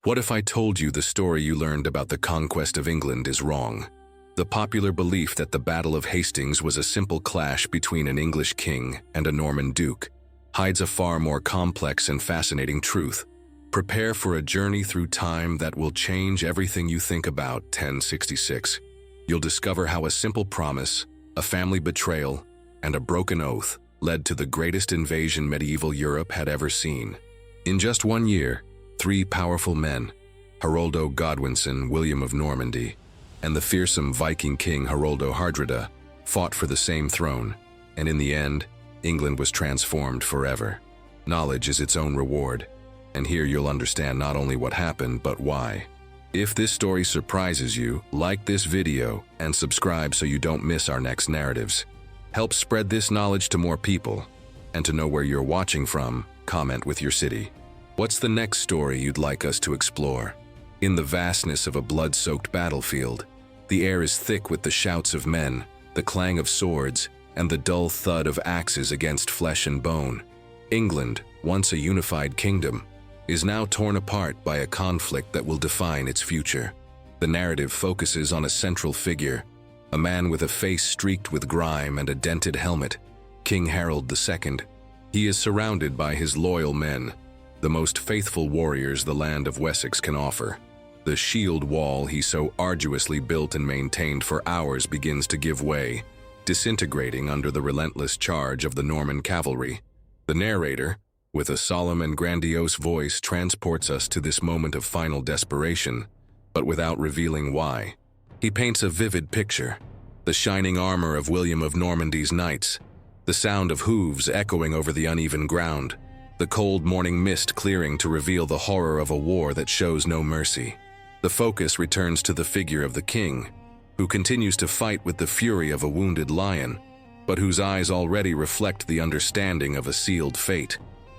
What if I told you the story you learned about the conquest of England is wrong? The popular belief that the Battle of Hastings was a simple clash between an English king and a Norman duke hides a far more complex and fascinating truth. Prepare for a journey through time that will change everything you think about 1066. You'll discover how a simple promise, a family betrayal, and a broken oath led to the greatest invasion medieval Europe had ever seen. In just 1 year, 3 powerful men, Harold Godwinson, William of Normandy, and the fearsome Viking king Harald Hardrada, fought for the same throne, and in the end, England was transformed forever. Knowledge is its own reward, and here you'll understand not only what happened, but why. If this story surprises you, like this video and subscribe so you don't miss our next narratives. Help spread this knowledge to more people, and to know where you're watching from, comment with your city. What's the next story you'd like us to explore? In the vastness of a blood-soaked battlefield, the air is thick with the shouts of men, the clang of swords, and the dull thud of axes against flesh and bone. England, once a unified kingdom, is now torn apart by a conflict that will define its future. The narrative focuses on a central figure, a man with a face streaked with grime and a dented helmet, King Harold II. He is surrounded by his loyal men, the most faithful warriors the land of Wessex can offer. The shield wall he so arduously built and maintained for hours begins to give way, disintegrating under the relentless charge of the Norman cavalry. The narrator, with a solemn and grandiose voice, transports us to this moment of final desperation, but without revealing why. He paints a vivid picture: the shining armor of William of Normandy's knights, the sound of hooves echoing over the uneven ground, the cold morning mist clearing to reveal the horror of a war that shows no mercy. The focus returns to the figure of the king, who continues to fight with the fury of a wounded lion, but whose eyes already reflect the understanding of a sealed fate.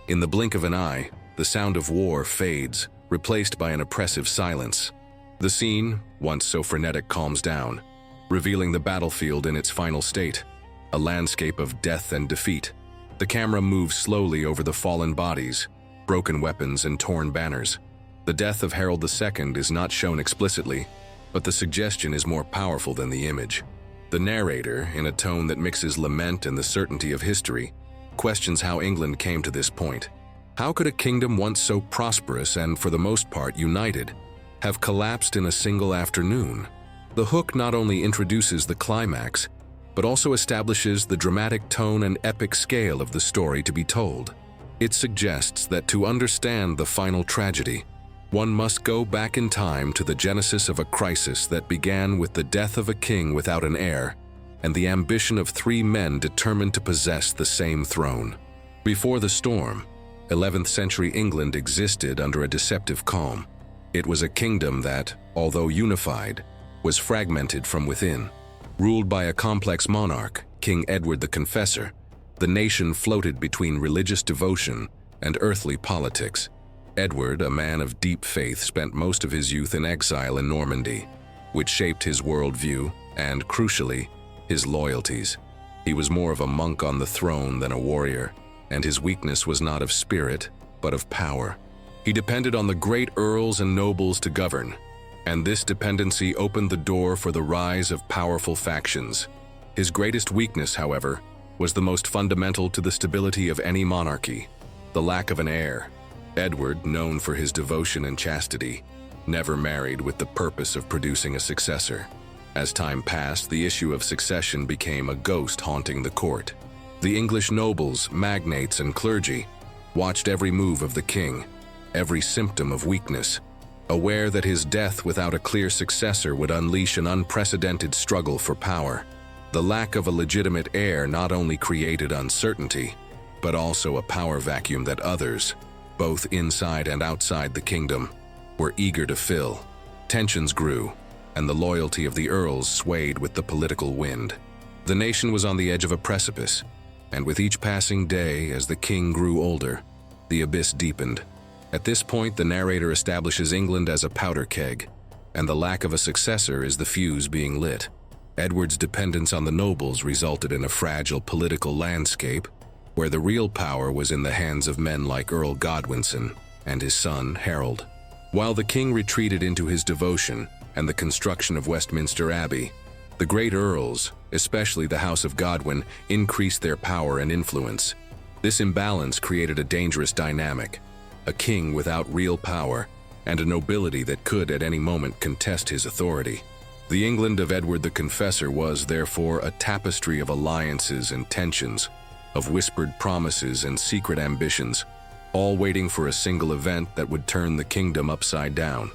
In the blink of an eye, the sound of war fades, replaced by an oppressive silence. The scene, once so frenetic, calms down, revealing the battlefield in its final state, a landscape of death and defeat. The camera moves slowly over the fallen bodies, broken weapons, and torn banners. The death of Harold II is not shown explicitly, but the suggestion is more powerful than the image. The narrator, in a tone that mixes lament and the certainty of history, questions how England came to this point. How could a kingdom once so prosperous and, for the most part, united, have collapsed in a single afternoon? The hook not only introduces the climax, but also establishes the dramatic tone and epic scale of the story to be told. It suggests that to understand the final tragedy, one must go back in time to the genesis of a crisis that began with the death of a king without an heir and the ambition of 3 men determined to possess the same throne. Before the storm, 11th century England existed under a deceptive calm. It was a kingdom that, although unified, was fragmented from within. Ruled by a complex monarch, King Edward the Confessor, the nation floated between religious devotion and earthly politics. Edward, a man of deep faith, spent most of his youth in exile in Normandy, which shaped his worldview and, crucially, his loyalties. He was more of a monk on the throne than a warrior, and his weakness was not of spirit, but of power. He depended on the great earls and nobles to govern, and this dependency opened the door for the rise of powerful factions. His greatest weakness, however, was the most fundamental to the stability of any monarchy: the lack of an heir. Edward, known for his devotion and chastity, never married with the purpose of producing a successor. As time passed, the issue of succession became a ghost haunting the court. The English nobles, magnates, and clergy watched every move of the king, every symptom of weakness, aware that his death without a clear successor would unleash an unprecedented struggle for power. The lack of a legitimate heir not only created uncertainty, but also a power vacuum that others, both inside and outside the kingdom, were eager to fill. Tensions grew, and the loyalty of the earls swayed with the political wind. The nation was on the edge of a precipice, and with each passing day, as the king grew older, the abyss deepened. At this point, the narrator establishes England as a powder keg, and the lack of a successor is the fuse being lit. Edward's dependence on the nobles resulted in a fragile political landscape where the real power was in the hands of men like Earl Godwinson and his son, Harold. While the king retreated into his devotion and the construction of Westminster Abbey, the great earls, especially the House of Godwin, increased their power and influence. This imbalance created a dangerous dynamic: a king without real power and a nobility that could at any moment contest his authority. The England of Edward the Confessor was, therefore, a tapestry of alliances and tensions, of whispered promises and secret ambitions, all waiting for a single event that would turn the kingdom upside down.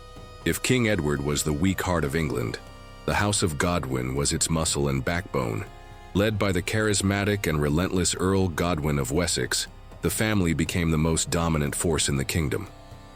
If King Edward was the weak heart of England, the House of Godwin was its muscle and backbone. Led by the charismatic and relentless Earl Godwin of Wessex, the family became the most dominant force in the kingdom.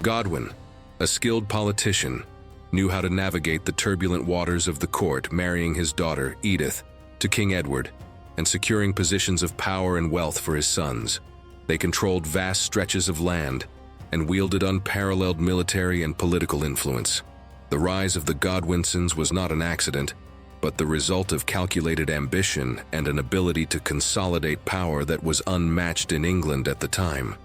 Godwin, a skilled politician, knew how to navigate the turbulent waters of the court, marrying his daughter, Edith, to King Edward, and securing positions of power and wealth for his sons. They controlled vast stretches of land and wielded unparalleled military and political influence. The rise of the Godwinsons was not an accident, but the result of calculated ambition and an ability to consolidate power that was unmatched in England at the time.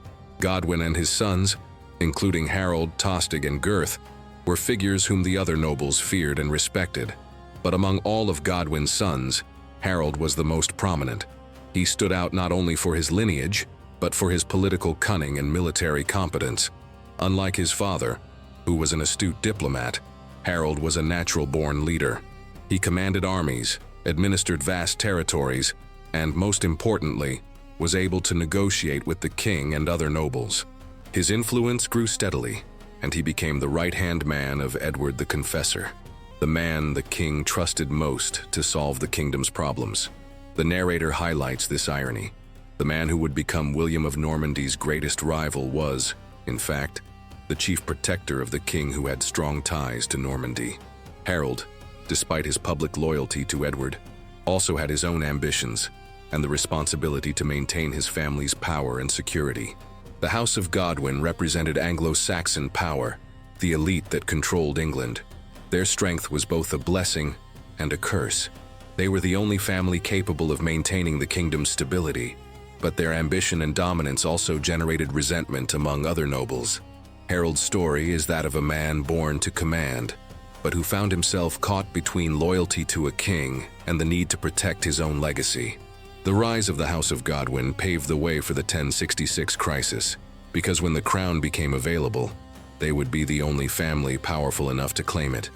Godwin and his sons, including Harold, Tostig, and Gurth, were figures whom the other nobles feared and respected. But among all of Godwin's sons, Harold was the most prominent. He stood out not only for his lineage, but for his political cunning and military competence. Unlike his father, who was an astute diplomat, Harold was a natural-born leader. He commanded armies, administered vast territories, and, most importantly, was able to negotiate with the king and other nobles. His influence grew steadily, and he became the right-hand man of Edward the Confessor, the man the king trusted most to solve the kingdom's problems. The narrator highlights this irony. The man who would become William of Normandy's greatest rival was, in fact, the chief protector of the king who had strong ties to Normandy. Harold, despite his public loyalty to Edward, also had his own ambitions and the responsibility to maintain his family's power and security. The House of Godwin represented Anglo-Saxon power, the elite that controlled England. Their strength was both a blessing and a curse. They were the only family capable of maintaining the kingdom's stability, but their ambition and dominance also generated resentment among other nobles. Harold's story is that of a man born to command, but who found himself caught between loyalty to a king and the need to protect his own legacy. The rise of the House of Godwin paved the way for the 1066 crisis, because when the crown became available, they would be the only family powerful enough to claim it.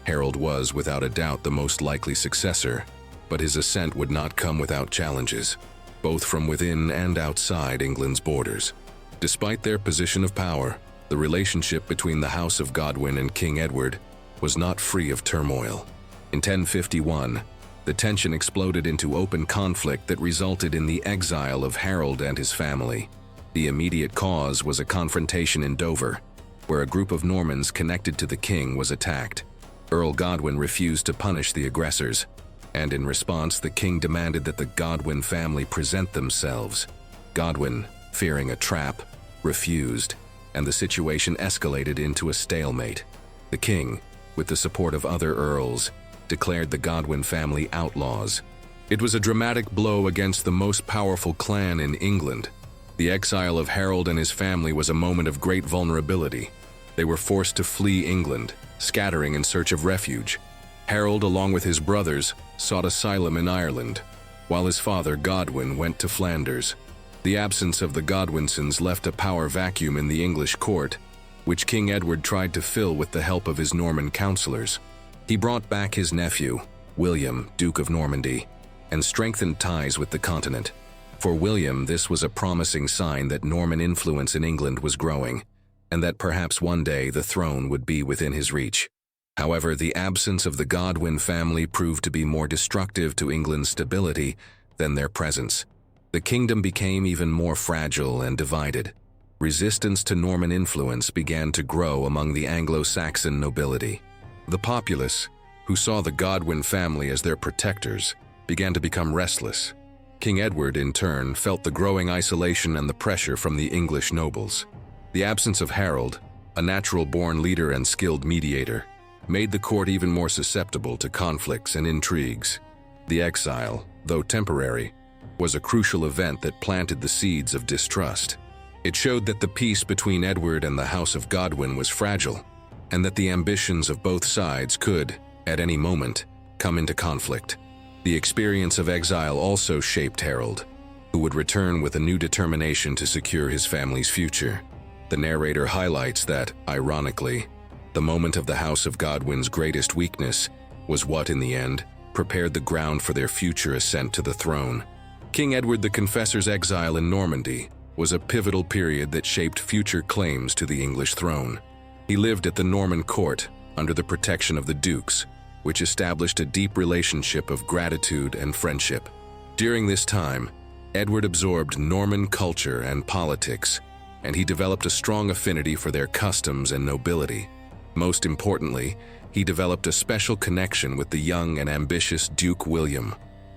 Harold was, without a doubt, the most likely successor, but his ascent would not come without challenges, both from within and outside England's borders. Despite their position of power, the relationship between the House of Godwin and King Edward was not free of turmoil. In 1051, the tension exploded into open conflict that resulted in the exile of Harold and his family. The immediate cause was a confrontation in Dover, where a group of Normans connected to the king was attacked. Earl Godwin refused to punish the aggressors, and in response the king demanded that the Godwin family present themselves. Godwin, fearing a trap, refused, and the situation escalated into a stalemate. The king, with the support of other earls, declared the Godwin family outlaws. It was a dramatic blow against the most powerful clan in England. The exile of Harold and his family was a moment of great vulnerability. They were forced to flee England, scattering in search of refuge. Harold, along with his brothers, sought asylum in Ireland, while his father, Godwin, went to Flanders. The absence of the Godwinsons left a power vacuum in the English court, which King Edward tried to fill with the help of his Norman counselors. He brought back his nephew, William, Duke of Normandy, and strengthened ties with the continent. For William, this was a promising sign that Norman influence in England was growing, and that perhaps one day the throne would be within his reach. However, the absence of the Godwin family proved to be more destructive to England's stability than their presence. The kingdom became even more fragile and divided. Resistance to Norman influence began to grow among the Anglo-Saxon nobility. The populace, who saw the Godwin family as their protectors, began to become restless. King Edward, in turn, felt the growing isolation and the pressure from the English nobles. The absence of Harold, a natural-born leader and skilled mediator, made the court even more susceptible to conflicts and intrigues. The exile, though temporary, was a crucial event that planted the seeds of distrust. It showed that the peace between Edward and the House of Godwin was fragile, and that the ambitions of both sides could, at any moment, come into conflict. The experience of exile also shaped Harold, who would return with a new determination to secure his family's future. The narrator highlights that, ironically, the moment of the House of Godwin's greatest weakness was what, in the end, prepared the ground for their future ascent to the throne. King Edward the Confessor's exile in Normandy was a pivotal period that shaped future claims to the English throne. He lived at the Norman court under the protection of the dukes, which established a deep relationship of gratitude and friendship. During this time, Edward absorbed Norman culture and politics, and he developed a strong affinity for their customs and nobility. Most importantly, he developed a special connection with the young and ambitious Duke William.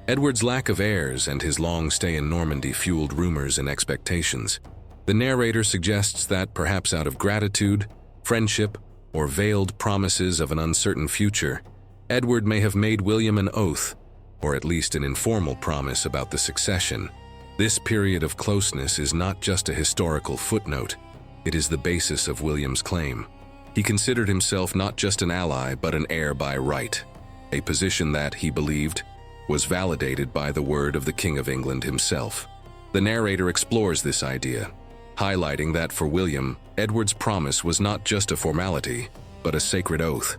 Edward's lack of heirs and his long stay in Normandy fueled rumors and expectations. The narrator suggests that, perhaps out of gratitude, friendship, or veiled promises of an uncertain future, Edward may have made William an oath, or at least an informal promise about the succession. This period of closeness is not just a historical footnote, it is the basis of William's claim. He considered himself not just an ally but an heir by right, a position that, he believed, was validated by the word of the King of England himself. The narrator explores this idea, highlighting that for William, Edward's promise was not just a formality, but a sacred oath,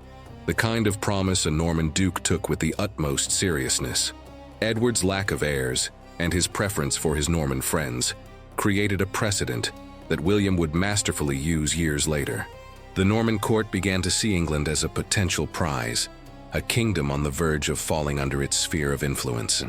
the kind of promise a Norman duke took with the utmost seriousness. Edward's lack of heirs and his preference for his Norman friends created a precedent that William would masterfully use years later. The Norman court began to see England as a potential prize, a kingdom on the verge of falling under its sphere of influence.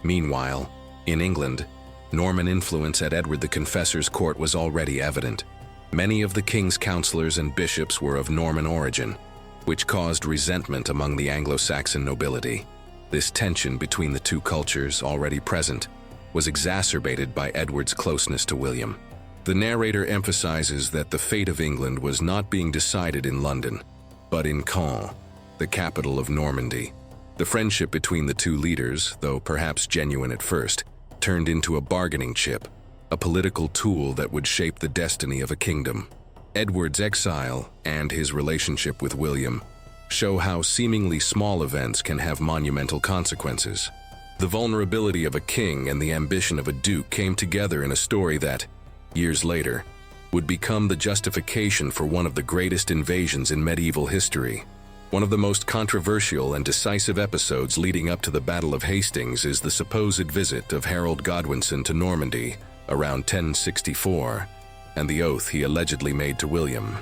Meanwhile, in England, Norman influence at Edward the Confessor's court was already evident. Many of the king's counselors and bishops were of Norman origin, which caused resentment among the Anglo-Saxon nobility. This tension between the two cultures, already present, was exacerbated by Edward's closeness to William. The narrator emphasizes that the fate of England was not being decided in London, but in Caen, the capital of Normandy. The friendship between the two leaders, though perhaps genuine at first, turned into a bargaining chip, a political tool that would shape the destiny of a kingdom. Edward's exile and his relationship with William show how seemingly small events can have monumental consequences. The vulnerability of a king and the ambition of a duke came together in a story that, years later, would become the justification for one of the greatest invasions in medieval history. One of the most controversial and decisive episodes leading up to the Battle of Hastings is the supposed visit of Harold Godwinson to Normandy around 1064, and the oath he allegedly made to William.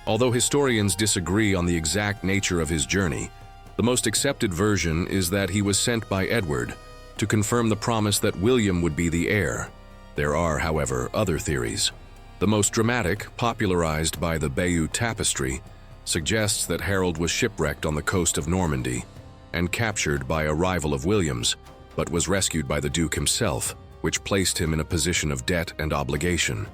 Although historians disagree on the exact nature of his journey, the most accepted version is that he was sent by Edward to confirm the promise that William would be the heir. There are, however, other theories. The most dramatic, popularized by the Bayeux Tapestry, suggests that Harold was shipwrecked on the coast of Normandy and captured by a rival of William's, but was rescued by the Duke himself, which placed him in a position of debt and obligation.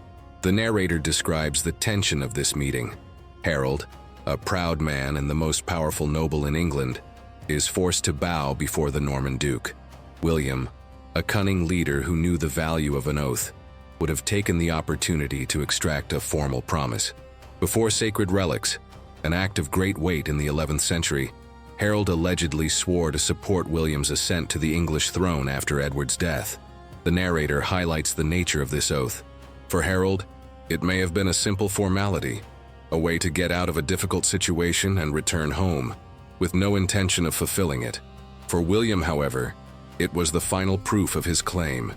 The narrator describes the tension of this meeting. Harold, a proud man and the most powerful noble in England, is forced to bow before the Norman Duke. William, a cunning leader who knew the value of an oath, would have taken the opportunity to extract a formal promise. Before sacred relics, an act of great weight in the 11th century, Harold allegedly swore to support William's ascent to the English throne after Edward's death. The narrator highlights the nature of this oath. For Harold, it may have been a simple formality, a way to get out of a difficult situation and return home, with no intention of fulfilling it. For William, however, it was the final proof of his claim,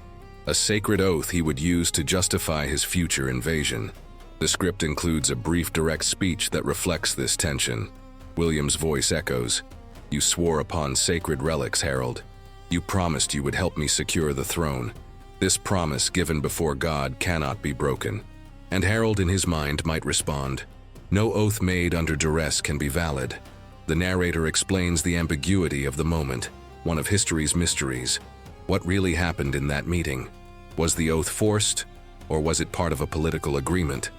a sacred oath he would use to justify his future invasion. The script includes a brief direct speech that reflects this tension. William's voice echoes, "You swore upon sacred relics, Harold. You promised you would help me secure the throne. This promise given before God cannot be broken." And Harold in his mind might respond, "No oath made under duress can be valid." The narrator explains the ambiguity of the moment, one of history's mysteries. What really happened in that meeting? Was the oath forced, or was it part of a political agreement?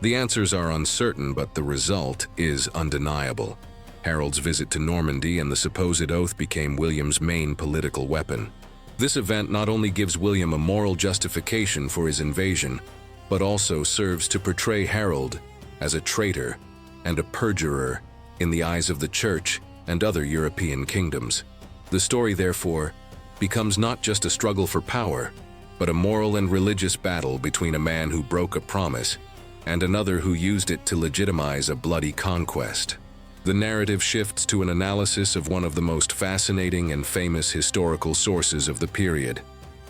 The answers are uncertain, but the result is undeniable. Harold's visit to Normandy and the supposed oath became William's main political weapon. This event not only gives William a moral justification for his invasion, but also serves to portray Harold as a traitor and a perjurer in the eyes of the Church and other European kingdoms. The story, therefore, becomes not just a struggle for power, but a moral and religious battle between a man who broke a promise and another who used it to legitimize a bloody conquest. The narrative shifts to an analysis of one of the most fascinating and famous historical sources of the period,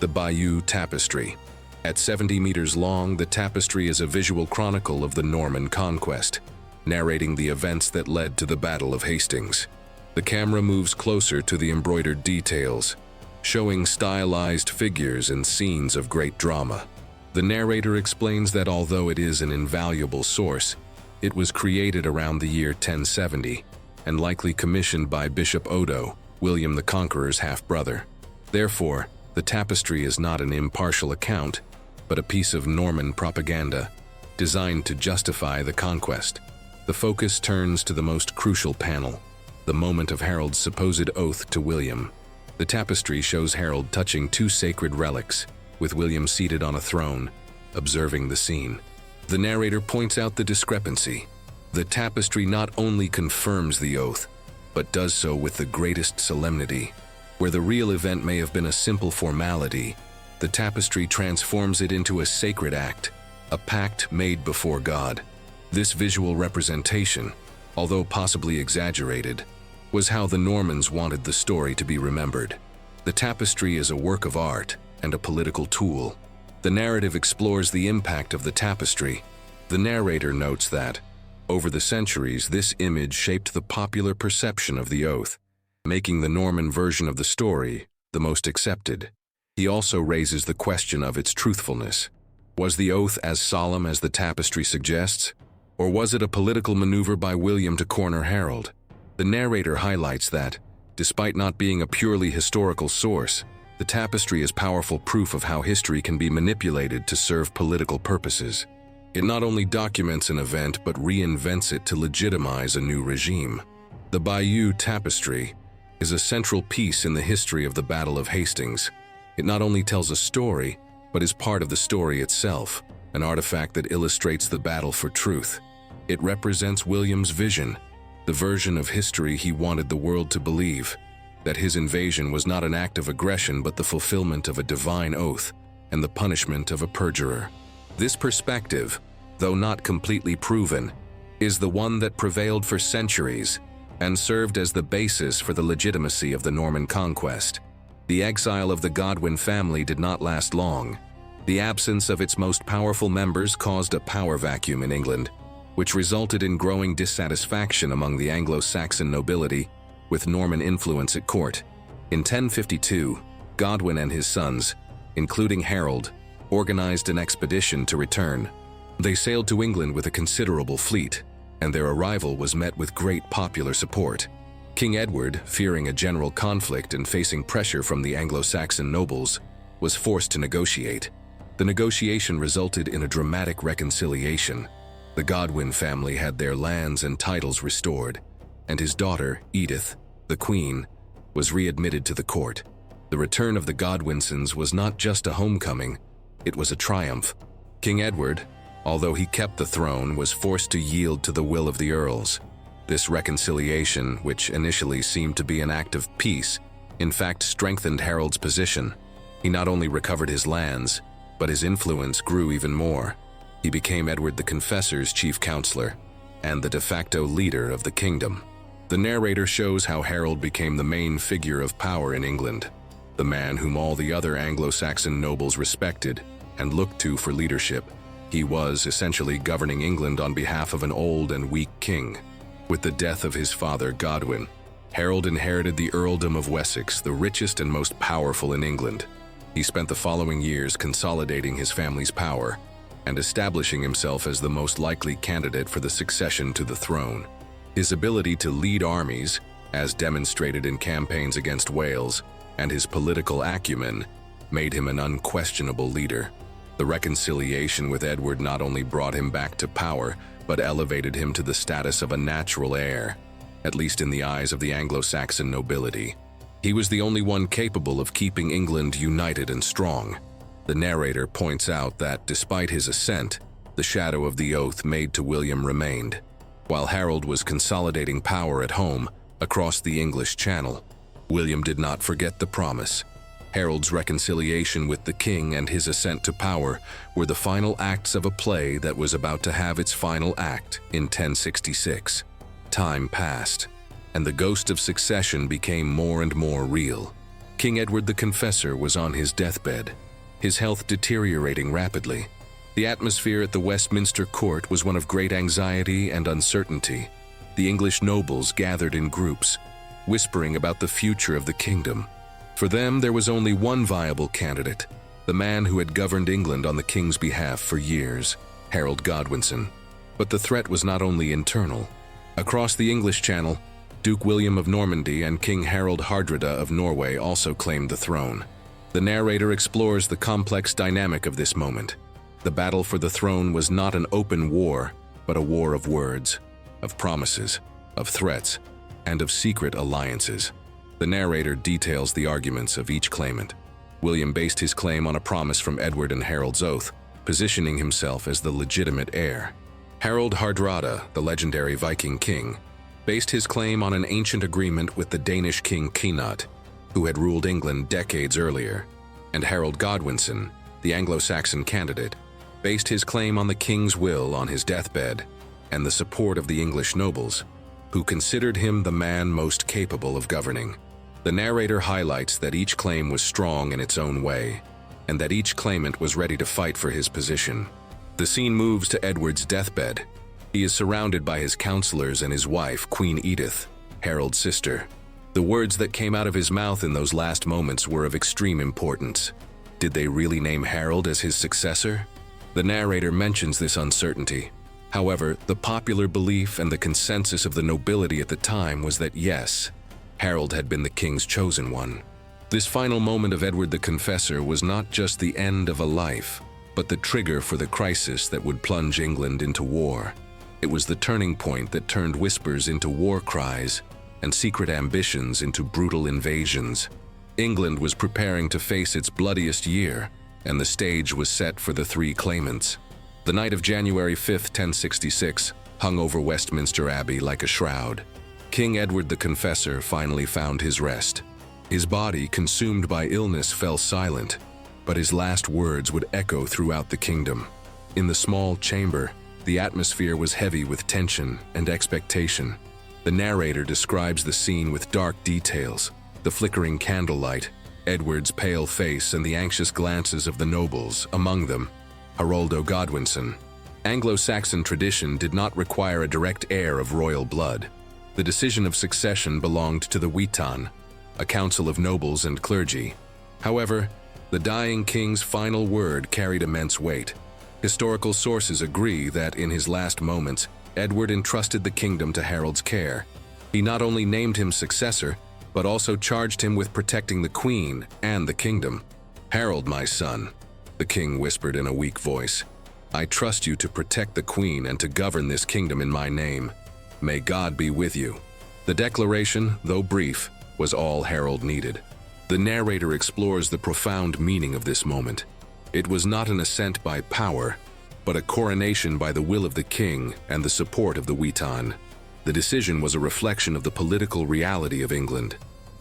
the Bayeux Tapestry. At 70 meters long, the tapestry is a visual chronicle of the Norman conquest, narrating the events that led to the Battle of Hastings. The camera moves closer to the embroidered details, showing stylized figures and scenes of great drama. The narrator explains that although it is an invaluable source, it was created around the year 1070 and likely commissioned by Bishop Odo, William the Conqueror's half-brother. Therefore, the tapestry is not an impartial account, but a piece of Norman propaganda designed to justify the conquest. The focus turns to the most crucial panel, the moment of Harold's supposed oath to William. The tapestry shows Harold touching two sacred relics, with William seated on a throne, observing the scene. The narrator points out the discrepancy. The tapestry not only confirms the oath, but does so with the greatest solemnity. Where the real event may have been a simple formality, the tapestry transforms it into a sacred act, a pact made before God. This visual representation, although possibly exaggerated, was how the Normans wanted the story to be remembered. The tapestry is a work of art and a political tool. The narrative explores the impact of the tapestry. The narrator notes that, over the centuries, this image shaped the popular perception of the oath, making the Norman version of the story the most accepted. He also raises the question of its truthfulness. Was the oath as solemn as the tapestry suggests, or was it a political maneuver by William to corner Harold? The narrator highlights that, despite not being a purely historical source, the tapestry is powerful proof of how history can be manipulated to serve political purposes. It not only documents an event but reinvents it to legitimize a new regime. The Bayeux Tapestry is a central piece in the history of the Battle of Hastings. It not only tells a story, but is part of the story itself, an artifact that illustrates the battle for truth. It represents William's vision, the version of history he wanted the world to believe, that his invasion was not an act of aggression but the fulfillment of a divine oath and the punishment of a perjurer. This perspective, though not completely proven, is the one that prevailed for centuries and served as the basis for the legitimacy of the Norman conquest. The exile of the Godwin family did not last long. The absence of its most powerful members caused a power vacuum in England, which resulted in growing dissatisfaction among the Anglo-Saxon nobility with Norman influence at court. In 1052, Godwin and his sons, including Harold, organized an expedition to return. They sailed to England with a considerable fleet, and their arrival was met with great popular support. King Edward, fearing a general conflict and facing pressure from the Anglo-Saxon nobles, was forced to negotiate. The negotiation resulted in a dramatic reconciliation. The Godwin family had their lands and titles restored, and his daughter, Edith, the Queen, was readmitted to the court. The return of the Godwinsons was not just a homecoming, it was a triumph. King Edward, although he kept the throne, was forced to yield to the will of the earls. This reconciliation, which initially seemed to be an act of peace, in fact strengthened Harold's position. He not only recovered his lands, but his influence grew even more. He became Edward the Confessor's chief counselor and the de facto leader of the kingdom. The narrator shows how Harold became the main figure of power in England, the man whom all the other Anglo-Saxon nobles respected and looked to for leadership. He was essentially governing England on behalf of an old and weak king. With the death of his father, Godwin, Harold inherited the earldom of Wessex, the richest and most powerful in England. He spent the following years consolidating his family's power and establishing himself as the most likely candidate for the succession to the throne. His ability to lead armies, as demonstrated in campaigns against Wales, and his political acumen made him an unquestionable leader. The reconciliation with Edward not only brought him back to power, but elevated him to the status of a natural heir, at least in the eyes of the Anglo-Saxon nobility. He was the only one capable of keeping England united and strong. The narrator points out that despite his ascent, the shadow of the oath made to William remained. While Harold was consolidating power at home across the English Channel, William did not forget the promise. Harold's reconciliation with the king and his ascent to power were the final acts of a play that was about to have its final act in 1066. Time passed, and the ghost of succession became more and more real. King Edward the Confessor was on his deathbed, his health deteriorating rapidly. The atmosphere at the Westminster court was one of great anxiety and uncertainty. The English nobles gathered in groups, whispering about the future of the kingdom. For them, there was only one viable candidate, the man who had governed England on the king's behalf for years, Harold Godwinson. But the threat was not only internal. Across the English Channel, Duke William of Normandy and King Harald Hardrada of Norway also claimed the throne. The narrator explores the complex dynamic of this moment. The battle for the throne was not an open war, but a war of words, of promises, of threats, and of secret alliances. The narrator details the arguments of each claimant. William based his claim on a promise from Edward and Harold's oath, positioning himself as the legitimate heir. Harald Hardrada, the legendary Viking king, based his claim on an ancient agreement with the Danish king Cnut, who had ruled England decades earlier, and Harold Godwinson, the Anglo-Saxon candidate, based his claim on the king's will on his deathbed and the support of the English nobles, who considered him the man most capable of governing. The narrator highlights that each claim was strong in its own way, and that each claimant was ready to fight for his position. The scene moves to Edward's deathbed. He is surrounded by his counselors and his wife, Queen Edith, Harold's sister. The words that came out of his mouth in those last moments were of extreme importance. Did they really name Harold as his successor? The narrator mentions this uncertainty. However, the popular belief and the consensus of the nobility at the time was that yes, Harold had been the king's chosen one. This final moment of Edward the Confessor was not just the end of a life, but the trigger for the crisis that would plunge England into war. It was the turning point that turned whispers into war cries and secret ambitions into brutal invasions. England was preparing to face its bloodiest year, and the stage was set for the three claimants. The night of January 5, 1066, hung over Westminster Abbey like a shroud. King Edward the Confessor finally found his rest. His body, consumed by illness, fell silent, but his last words would echo throughout the kingdom. In the small chamber, the atmosphere was heavy with tension and expectation. The narrator describes the scene with dark details, the flickering candlelight, Edward's pale face, and the anxious glances of the nobles, among them Harold Godwinson. Anglo-Saxon tradition did not require a direct heir of royal blood. The decision of succession belonged to the Witan, a council of nobles and clergy. However, the dying king's final word carried immense weight. Historical sources agree that in his last moments, Edward entrusted the kingdom to Harold's care. He not only named him successor, but also charged him with protecting the queen and the kingdom. "Harold, my son," the king whispered in a weak voice, "I trust you to protect the queen and to govern this kingdom in my name. May God be with you." The declaration, though brief, was all Harold needed. The narrator explores the profound meaning of this moment. It was not an ascent by power, but a coronation by the will of the king and the support of the Witan. The decision was a reflection of the political reality of England.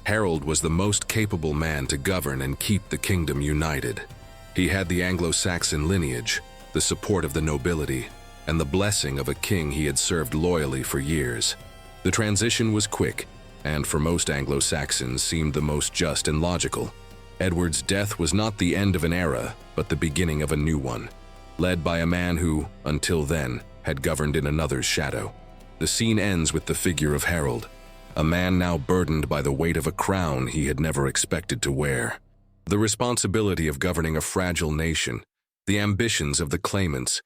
Harold was the most capable man to govern and keep the kingdom united. He had the Anglo-Saxon lineage, the support of the nobility, and the blessing of a king he had served loyally for years. The transition was quick, and for most Anglo-Saxons seemed the most just and logical. Edward's death was not the end of an era, but the beginning of a new one, led by a man who, until then, had governed in another's shadow. The scene ends with the figure of Harold, a man now burdened by the weight of a crown he had never expected to wear. The responsibility of governing a fragile nation, the ambitions of the claimants,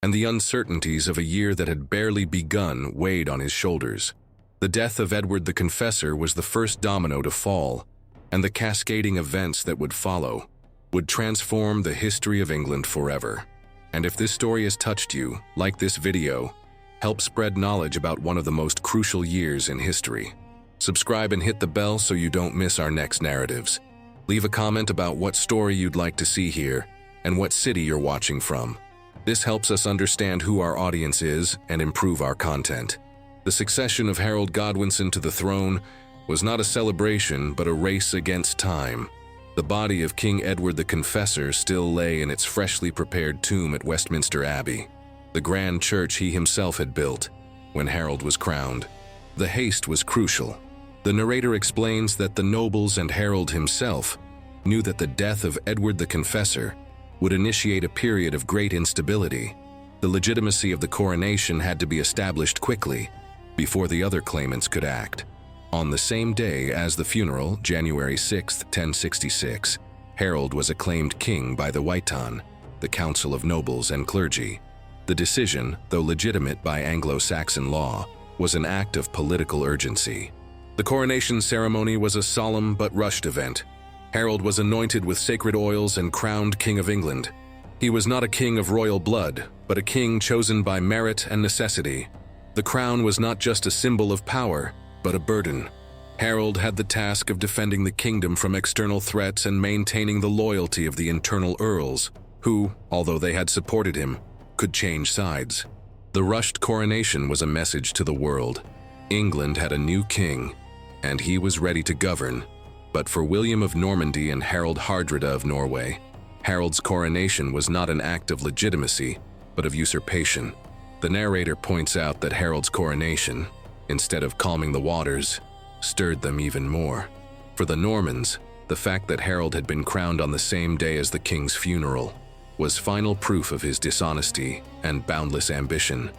and the uncertainties of a year that had barely begun weighed on his shoulders. The death of Edward the Confessor was the first domino to fall, and the cascading events that would follow would transform the history of England forever. And if this story has touched you, like this video, help spread knowledge about one of the most crucial years in history. Subscribe and hit the bell so you don't miss our next narratives. Leave a comment about what story you'd like to see here and what city you're watching from. This helps us understand who our audience is and improve our content. The succession of Harold Godwinson to the throne was not a celebration but a race against time. The body of King Edward the Confessor still lay in its freshly prepared tomb at Westminster Abbey, the grand church he himself had built, when Harold was crowned. The haste was crucial. The narrator explains that the nobles and Harold himself knew that the death of Edward the Confessor would initiate a period of great instability. The legitimacy of the coronation had to be established quickly, before the other claimants could act. On the same day as the funeral, January 6, 1066, Harold was acclaimed king by the Witan, the Council of Nobles and Clergy. The decision, though legitimate by Anglo-Saxon law, was an act of political urgency. The coronation ceremony was a solemn but rushed event. Harold was anointed with sacred oils and crowned King of England. He was not a king of royal blood, but a king chosen by merit and necessity. The crown was not just a symbol of power, but a burden. Harold had the task of defending the kingdom from external threats and maintaining the loyalty of the internal earls, who, although they had supported him, could change sides. The rushed coronation was a message to the world. England had a new king, and he was ready to govern. But for William of Normandy and Harald Hardrada of Norway, Harold's coronation was not an act of legitimacy, but of usurpation. The narrator points out that Harold's coronation, instead of calming the waters, stirred them even more. For the Normans, the fact that Harold had been crowned on the same day as the king's funeral was final proof of his dishonesty and boundless ambition.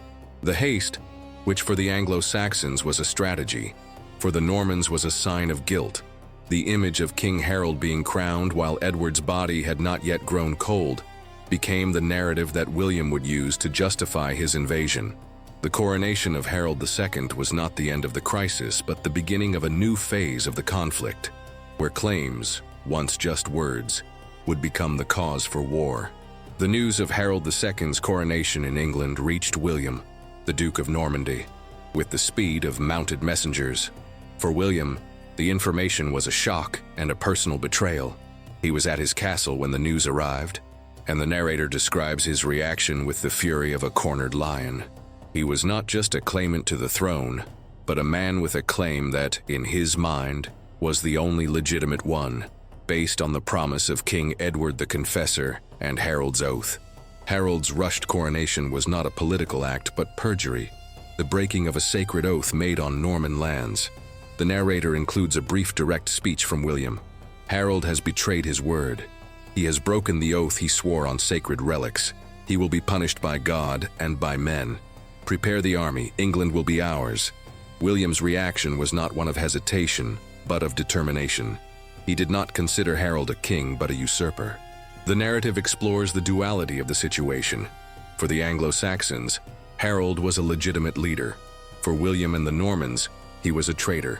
The haste, which for the Anglo-Saxons was a strategy, for the Normans was a sign of guilt. The image of King Harold being crowned while Edward's body had not yet grown cold became the narrative that William would use to justify his invasion. The coronation of Harold II was not the end of the crisis, but the beginning of a new phase of the conflict, where claims, once just words, would become the cause for war. The news of Harold II's coronation in England reached William, the Duke of Normandy, with the speed of mounted messengers. For William, the information was a shock and a personal betrayal. He was at his castle when the news arrived, and the narrator describes his reaction with the fury of a cornered lion. He was not just a claimant to the throne, but a man with a claim that, in his mind, was the only legitimate one, based on the promise of King Edward the Confessor and Harold's oath. Harold's rushed coronation was not a political act but perjury, the breaking of a sacred oath made on Norman lands. The narrator includes a brief direct speech from William. Harold has betrayed his word. He has broken the oath he swore on sacred relics. He will be punished by God and by men. Prepare the army, England will be ours. William's reaction was not one of hesitation, but of determination. He did not consider Harold a king, but a usurper. The narrative explores the duality of the situation. For the Anglo-Saxons, Harold was a legitimate leader. For William and the Normans, he was a traitor.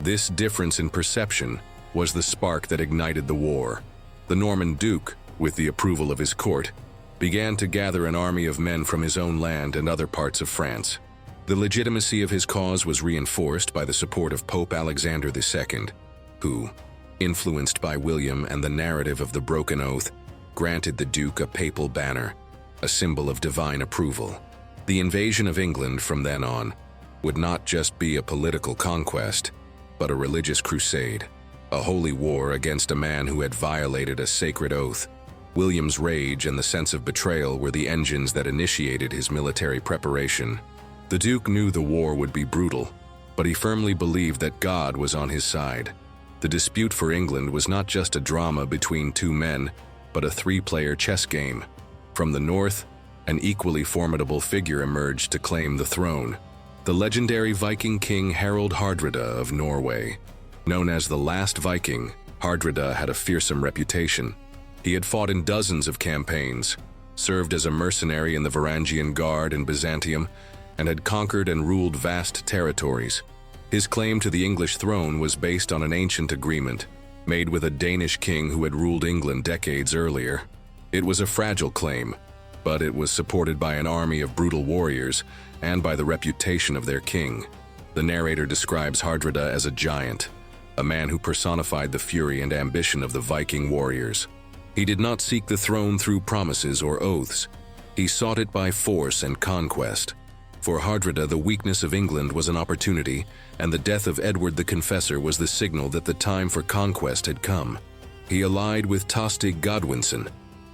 This difference in perception was the spark that ignited the war. The Norman Duke, with the approval of his court, began to gather an army of men from his own land and other parts of France. The legitimacy of his cause was reinforced by the support of Pope Alexander II, who, influenced by William and the narrative of the broken oath, granted the Duke a papal banner, a symbol of divine approval. The invasion of England from then on would not just be a political conquest, but a religious crusade, a holy war against a man who had violated a sacred oath. William's rage and the sense of betrayal were the engines that initiated his military preparation. The Duke knew the war would be brutal, but he firmly believed that God was on his side. The dispute for England was not just a drama between two men, but a three-player chess game. From the north, an equally formidable figure emerged to claim the throne: the legendary Viking king Harald Hardrada of Norway. Known as the last Viking, Hardrada had a fearsome reputation. He had fought in dozens of campaigns, served as a mercenary in the Varangian Guard in Byzantium, and had conquered and ruled vast territories. His claim to the English throne was based on an ancient agreement made with a Danish king who had ruled England decades earlier. It was a fragile claim, but it was supported by an army of brutal warriors and by the reputation of their king. The narrator describes Hardrada as a giant, a man who personified the fury and ambition of the Viking warriors. He did not seek the throne through promises or oaths. He sought it by force and conquest. For Hardrada, the weakness of England was an opportunity, and the death of Edward the Confessor was the signal that the time for conquest had come. He allied with Tostig Godwinson,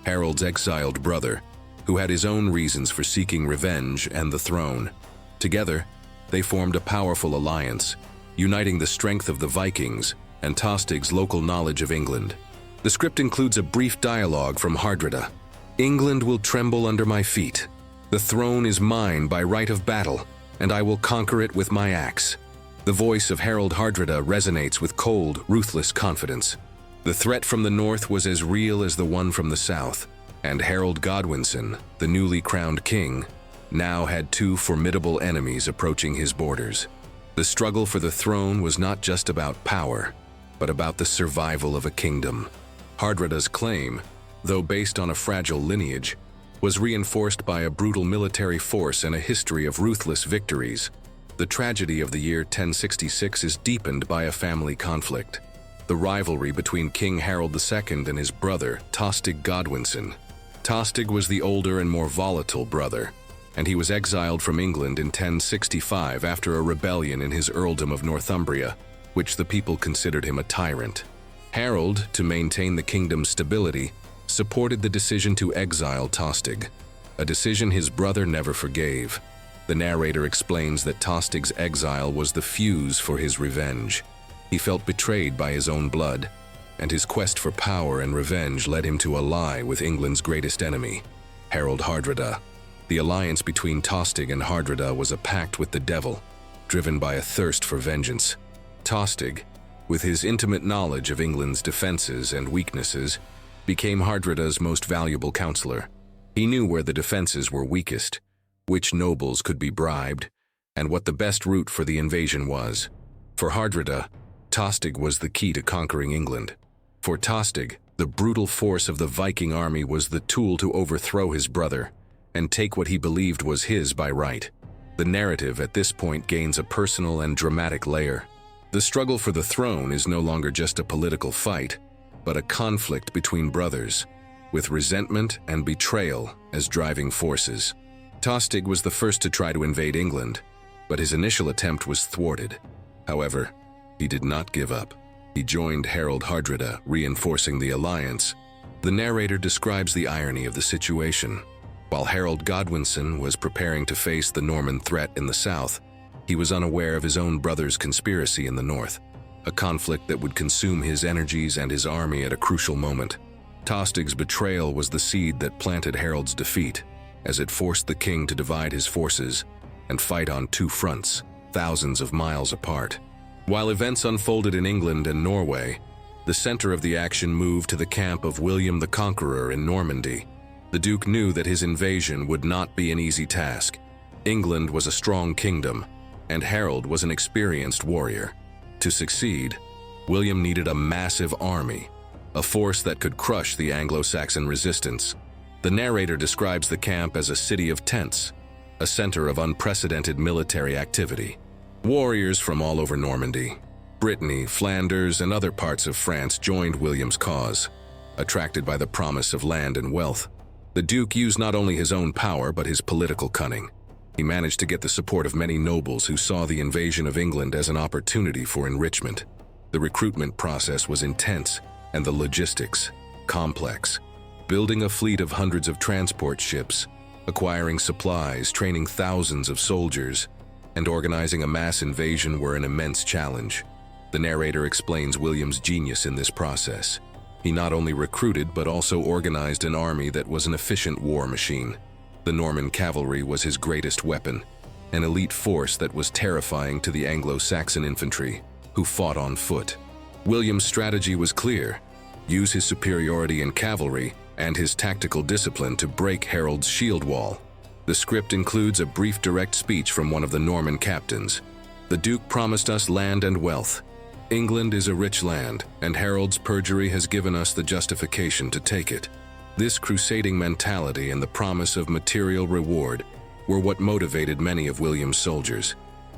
Harold's exiled brother, who had his own reasons for seeking revenge and the throne. Together, they formed a powerful alliance, uniting the strength of the Vikings and Tostig's local knowledge of England. The script includes a brief dialogue from Hardrada. "England will tremble under my feet. The throne is mine by right of battle, and I will conquer it with my axe." The voice of Harald Hardrada resonates with cold, ruthless confidence. The threat from the north was as real as the one from the south, and Harold Godwinson, the newly crowned king, now had two formidable enemies approaching his borders. The struggle for the throne was not just about power, but about the survival of a kingdom. Hardrada's claim, though based on a fragile lineage, was reinforced by a brutal military force and a history of ruthless victories. The tragedy of the year 1066 is deepened by a family conflict, the rivalry between King Harold II and his brother, Tostig Godwinson. Tostig was the older and more volatile brother, and he was exiled from England in 1065 after a rebellion in his earldom of Northumbria, which the people considered him a tyrant. Harold, to maintain the kingdom's stability, supported the decision to exile Tostig, a decision his brother never forgave. The narrator explains that Tostig's exile was the fuse for his revenge. He felt betrayed by his own blood, and his quest for power and revenge led him to ally with England's greatest enemy, Harold Hardrada. The alliance between Tostig and Hardrada was a pact with the devil, driven by a thirst for vengeance. Tostig, with his intimate knowledge of England's defenses and weaknesses, became Hardrada's most valuable counselor. He knew where the defenses were weakest, which nobles could be bribed, and what the best route for the invasion was. For Hardrada, Tostig was the key to conquering England. For Tostig, the brutal force of the Viking army was the tool to overthrow his brother and take what he believed was his by right. The narrative at this point gains a personal and dramatic layer. The struggle for the throne is no longer just a political fight, but a conflict between brothers, with resentment and betrayal as driving forces. Tostig was the first to try to invade England, but his initial attempt was thwarted. However, he did not give up. He joined Harold Hardrada, reinforcing the alliance. The narrator describes the irony of the situation. While Harold Godwinson was preparing to face the Norman threat in the south, he was unaware of his own brother's conspiracy in the north, a conflict that would consume his energies and his army at a crucial moment. Tostig's betrayal was the seed that planted Harold's defeat, as it forced the king to divide his forces and fight on two fronts, thousands of miles apart. While events unfolded in England and Norway, the center of the action moved to the camp of William the Conqueror in Normandy. The Duke knew that his invasion would not be an easy task. England was a strong kingdom, and Harold was an experienced warrior. To succeed, William needed a massive army, a force that could crush the Anglo-Saxon resistance. The narrator describes the camp as a city of tents, a center of unprecedented military activity. Warriors from all over Normandy, Brittany, Flanders, and other parts of France joined William's cause, attracted by the promise of land and wealth. The Duke used not only his own power but his political cunning. He managed to get the support of many nobles who saw the invasion of England as an opportunity for enrichment. The recruitment process was intense, and the logistics complex. Building a fleet of hundreds of transport ships, acquiring supplies, training thousands of soldiers, and organizing a mass invasion were an immense challenge. The narrator explains William's genius in this process. He not only recruited but also organized an army that was an efficient war machine. The Norman cavalry was his greatest weapon, an elite force that was terrifying to the Anglo-Saxon infantry, who fought on foot. William's strategy was clear: use his superiority in cavalry and his tactical discipline to break Harold's shield wall. The script includes a brief direct speech from one of the Norman captains. "The Duke promised us land and wealth. England is a rich land, and Harold's perjury has given us the justification to take it." This crusading mentality and the promise of material reward were what motivated many of William's soldiers.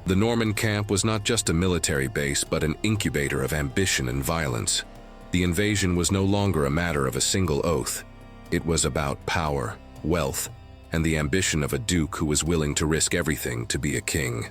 The Norman camp was not just a military base but an incubator of ambition and violence. The invasion was no longer a matter of a single oath. It was about power, wealth, and the ambition of a duke who was willing to risk everything to be a king.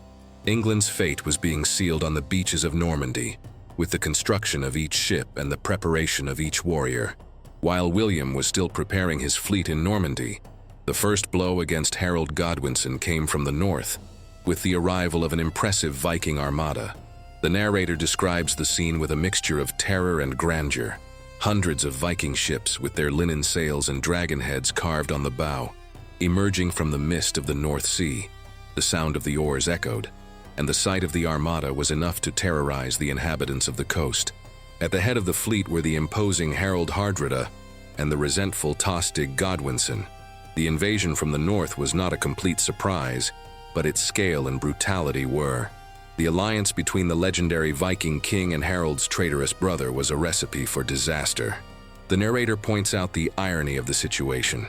England's fate was being sealed on the beaches of Normandy, with the construction of each ship and the preparation of each warrior. While William was still preparing his fleet in Normandy, the first blow against Harold Godwinson came from the north, with the arrival of an impressive Viking armada. The narrator describes the scene with a mixture of terror and grandeur. Hundreds of Viking ships with their linen sails and dragon heads carved on the bow, emerging from the mist of the North Sea. The sound of the oars echoed, and the sight of the armada was enough to terrorize the inhabitants of the coast. At the head of the fleet were the imposing Harald Hardrada and the resentful Tostig Godwinson. The invasion from the north was not a complete surprise, but its scale and brutality were. The alliance between the legendary Viking king and Harold's traitorous brother was a recipe for disaster. The narrator points out the irony of the situation.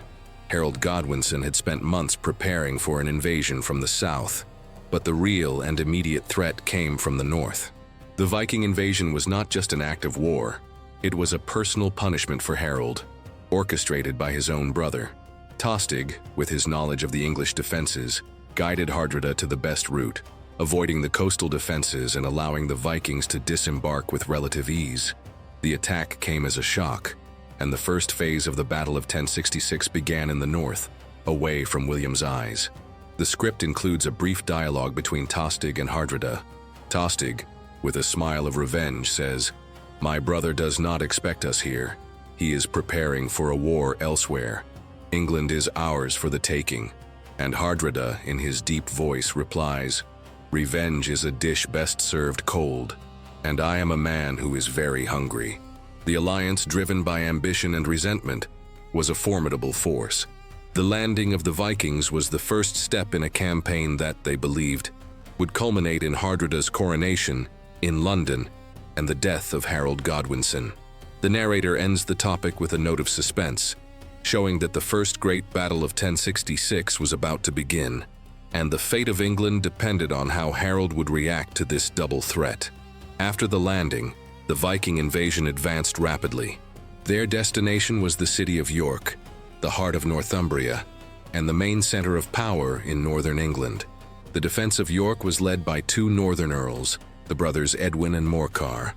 Harold Godwinson had spent months preparing for an invasion from the south, but the real and immediate threat came from the north. The Viking invasion was not just an act of war, it was a personal punishment for Harold, orchestrated by his own brother. Tostig, with his knowledge of the English defenses, guided Hardrada to the best route, avoiding the coastal defenses and allowing the Vikings to disembark with relative ease. The attack came as a shock, and the first phase of the Battle of 1066 began in the north, away from William's eyes. The script includes a brief dialogue between Tostig and Hardrada. Tostig, with a smile of revenge, says, "My brother does not expect us here. He is preparing for a war elsewhere. England is ours for the taking." And Hardrada, in his deep voice, replies, "Revenge is a dish best served cold, and I am a man who is very hungry." The alliance, driven by ambition and resentment, was a formidable force. The landing of the Vikings was the first step in a campaign that, they believed, would culminate in Hardrada's coronation in London and the death of Harold Godwinson. The narrator ends the topic with a note of suspense, showing that the first great battle of 1066 was about to begin, and the fate of England depended on how Harold would react to this double threat. After the landing, the Viking invasion advanced rapidly. Their destination was the city of York, the heart of Northumbria, and the main center of power in northern England. The defense of York was led by two northern earls, the brothers Edwin and Morcar.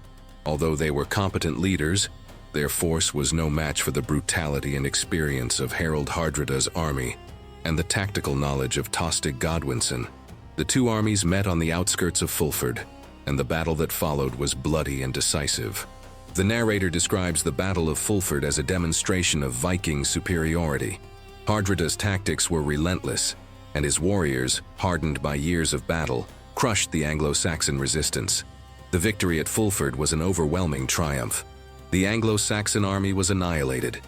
Although they were competent leaders, their force was no match for the brutality and experience of Harald Hardrada's army and the tactical knowledge of Tostig Godwinson. The two armies met on the outskirts of Fulford, and the battle that followed was bloody and decisive. The narrator describes the Battle of Fulford as a demonstration of Viking superiority. Hardrada's tactics were relentless, and his warriors, hardened by years of battle, crushed the Anglo-Saxon resistance. The victory at Fulford was an overwhelming triumph. The Anglo-Saxon army was annihilated,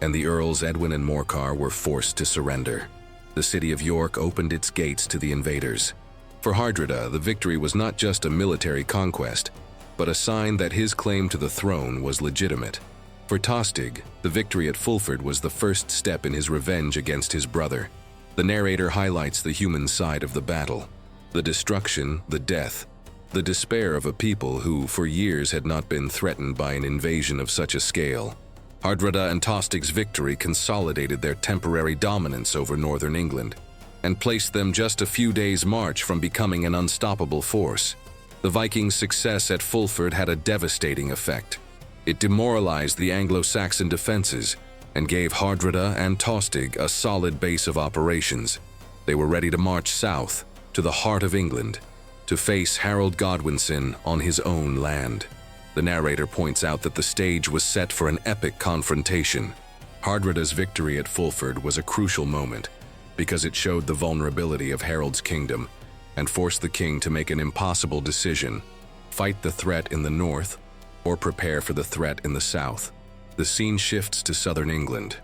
and the Earls Edwin and Morcar were forced to surrender. The city of York opened its gates to the invaders. For Hardrada, the victory was not just a military conquest, but a sign that his claim to the throne was legitimate. For Tostig, the victory at Fulford was the first step in his revenge against his brother. The narrator highlights the human side of the battle, the destruction, the death, the despair of a people who, for years, had not been threatened by an invasion of such a scale. Hardrada and Tostig's victory consolidated their temporary dominance over northern England and placed them just a few days' march from becoming an unstoppable force. The Vikings' success at Fulford had a devastating effect. It demoralized the Anglo-Saxon defenses and gave Hardrada and Tostig a solid base of operations. They were ready to march south, to the heart of England, to face Harold Godwinson on his own land. The narrator points out that the stage was set for an epic confrontation. Hardrada's victory at Fulford was a crucial moment because it showed the vulnerability of Harold's kingdom and forced the king to make an impossible decision: fight the threat in the north or prepare for the threat in the south. The scene shifts to southern England.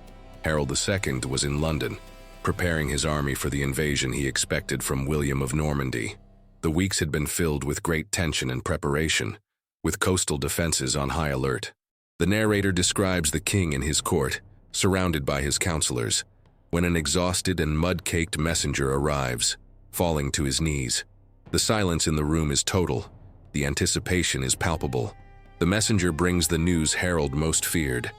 Harold II was in London, preparing his army for the invasion he expected from William of Normandy. The weeks had been filled with great tension and preparation, with coastal defenses on high alert. The narrator describes the king in his court, surrounded by his counselors, when an exhausted and mud-caked messenger arrives, falling to his knees. The silence in the room is total. The anticipation is palpable. The messenger brings the news Harold most feared: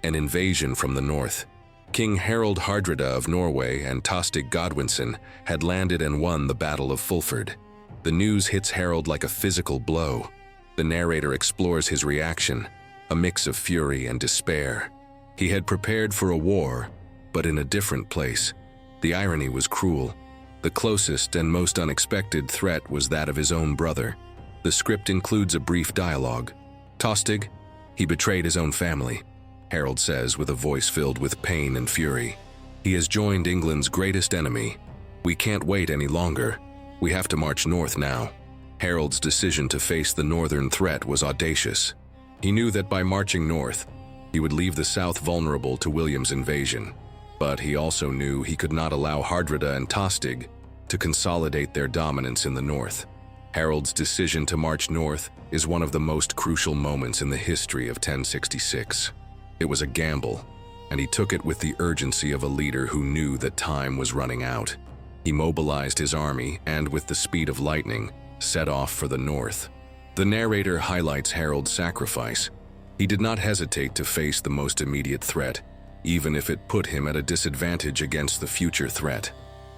an invasion from the north. King Harald Hardrada of Norway and Tostig Godwinson had landed and won the Battle of Fulford. The news hits Harold like a physical blow. The narrator explores his reaction, a mix of fury and despair. He had prepared for a war, but in a different place. The irony was cruel. The closest and most unexpected threat was that of his own brother. The script includes a brief dialogue. "Tostig, he betrayed his own family," Harold says with a voice filled with pain and fury. "He has joined England's greatest enemy. We can't wait any longer. We have to march north now." Harold's decision to face the northern threat was audacious. He knew that by marching north, he would leave the south vulnerable to William's invasion. But he also knew he could not allow Hardrada and Tostig to consolidate their dominance in the north. Harold's decision to march north is one of the most crucial moments in the history of 1066. It was a gamble, and he took it with the urgency of a leader who knew that time was running out. He mobilized his army and, with the speed of lightning, set off for the north. The narrator highlights Harold's sacrifice. He did not hesitate to face the most immediate threat, even if it put him at a disadvantage against the future threat.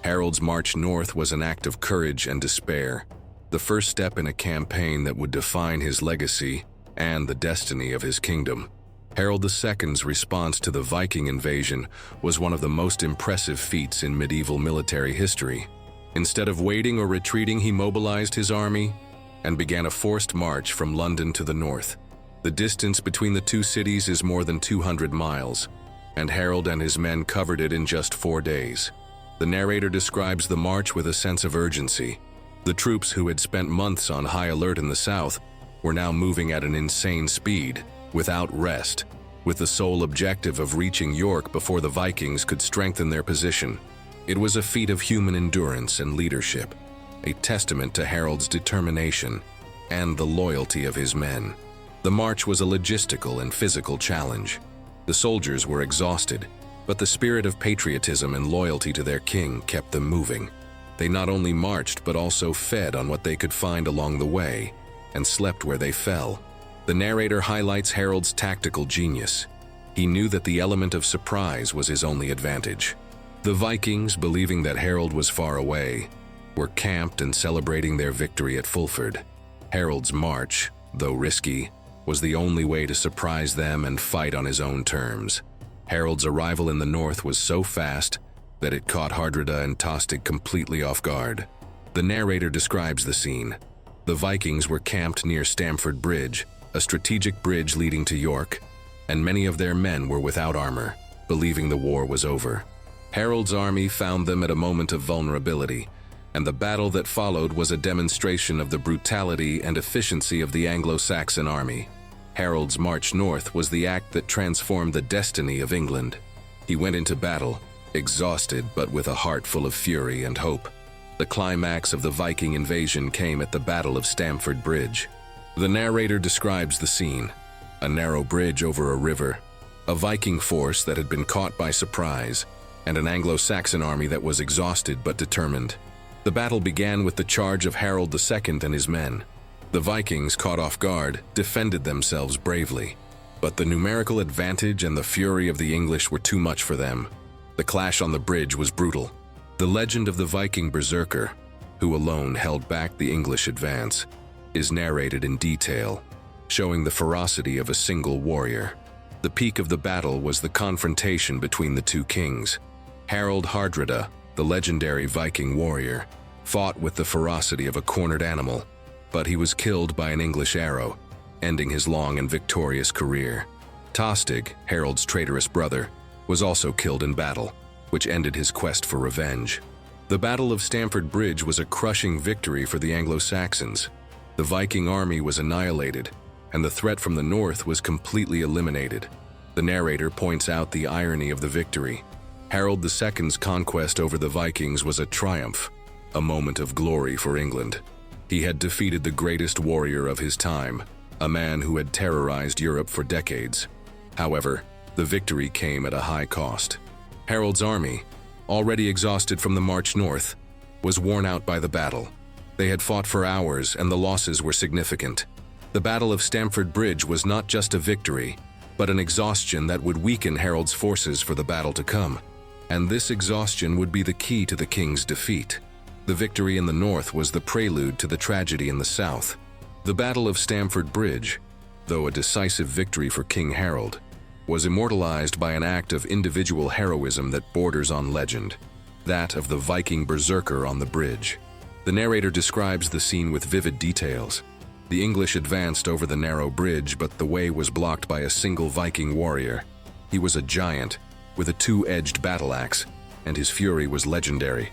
Harold's march north was an act of courage and despair, the first step in a campaign that would define his legacy and the destiny of his kingdom. Harold II's response to the Viking invasion was one of the most impressive feats in medieval military history. Instead of waiting or retreating, he mobilized his army and began a forced march from London to the north. The distance between the two cities is more than 200 miles, and Harold and his men covered it in just 4 days. The narrator describes the march with a sense of urgency. The troops who had spent months on high alert in the south were now moving at an insane speed, without rest, with the sole objective of reaching York before the Vikings could strengthen their position. It was a feat of human endurance and leadership, a testament to Harold's determination and the loyalty of his men. The march was a logistical and physical challenge. The soldiers were exhausted, but the spirit of patriotism and loyalty to their king kept them moving. They not only marched but also fed on what they could find along the way and slept where they fell. The narrator highlights Harold's tactical genius. He knew that the element of surprise was his only advantage. The Vikings, believing that Harold was far away, were camped and celebrating their victory at Fulford. Harold's march, though risky, was the only way to surprise them and fight on his own terms. Harold's arrival in the north was so fast that it caught Hardrada and Tostig completely off guard. The narrator describes the scene. The Vikings were camped near Stamford Bridge, a strategic bridge leading to York, and many of their men were without armor, believing the war was over. Harold's army found them at a moment of vulnerability, and the battle that followed was a demonstration of the brutality and efficiency of the Anglo-Saxon army. Harold's march north was the act that transformed the destiny of England. He went into battle, exhausted but with a heart full of fury and hope. The climax of the Viking invasion came at the Battle of Stamford Bridge. The narrator describes the scene: a narrow bridge over a river, a Viking force that had been caught by surprise, and an Anglo-Saxon army that was exhausted but determined. The battle began with the charge of Harold II and his men. The Vikings, caught off guard, defended themselves bravely, but the numerical advantage and the fury of the English were too much for them. The clash on the bridge was brutal. The legend of the Viking berserker, who alone held back the English advance, is narrated in detail, showing the ferocity of a single warrior. The peak of the battle was the confrontation between the two kings. Harald Hardrada, the legendary Viking warrior, fought with the ferocity of a cornered animal, but he was killed by an English arrow, ending his long and victorious career. Tostig, Harold's traitorous brother, was also killed in battle, which ended his quest for revenge. The Battle of Stamford Bridge was a crushing victory for the Anglo-Saxons. The Viking army was annihilated, and the threat from the north was completely eliminated. The narrator points out the irony of the victory. Harold II's conquest over the Vikings was a triumph, a moment of glory for England. He had defeated the greatest warrior of his time, a man who had terrorized Europe for decades. However, the victory came at a high cost. Harold's army, already exhausted from the march north, was worn out by the battle. They had fought for hours and the losses were significant. The Battle of Stamford Bridge was not just a victory, but an exhaustion that would weaken Harold's forces for the battle to come. And this exhaustion would be the key to the king's defeat. The victory in the north was the prelude to the tragedy in the south. The Battle of Stamford Bridge, though a decisive victory for King Harold, was immortalized by an act of individual heroism that borders on legend, that of the Viking berserker on the bridge. The narrator describes the scene with vivid details. The English advanced over the narrow bridge, but the way was blocked by a single Viking warrior. He was a giant, with a two-edged battle axe, and his fury was legendary.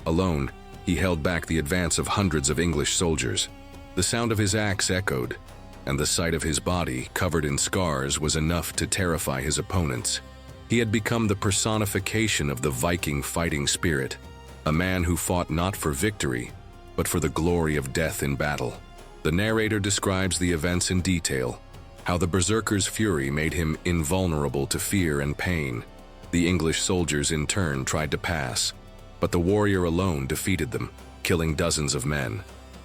Alone, he held back the advance of hundreds of English soldiers. The sound of his axe echoed, and the sight of his body, covered in scars, was enough to terrify his opponents. He had become the personification of the Viking fighting spirit, a man who fought not for victory, but for the glory of death in battle. The narrator describes the events in detail, how the berserker's fury made him invulnerable to fear and pain. The English soldiers in turn tried to pass, but the warrior alone defeated them, killing dozens of men.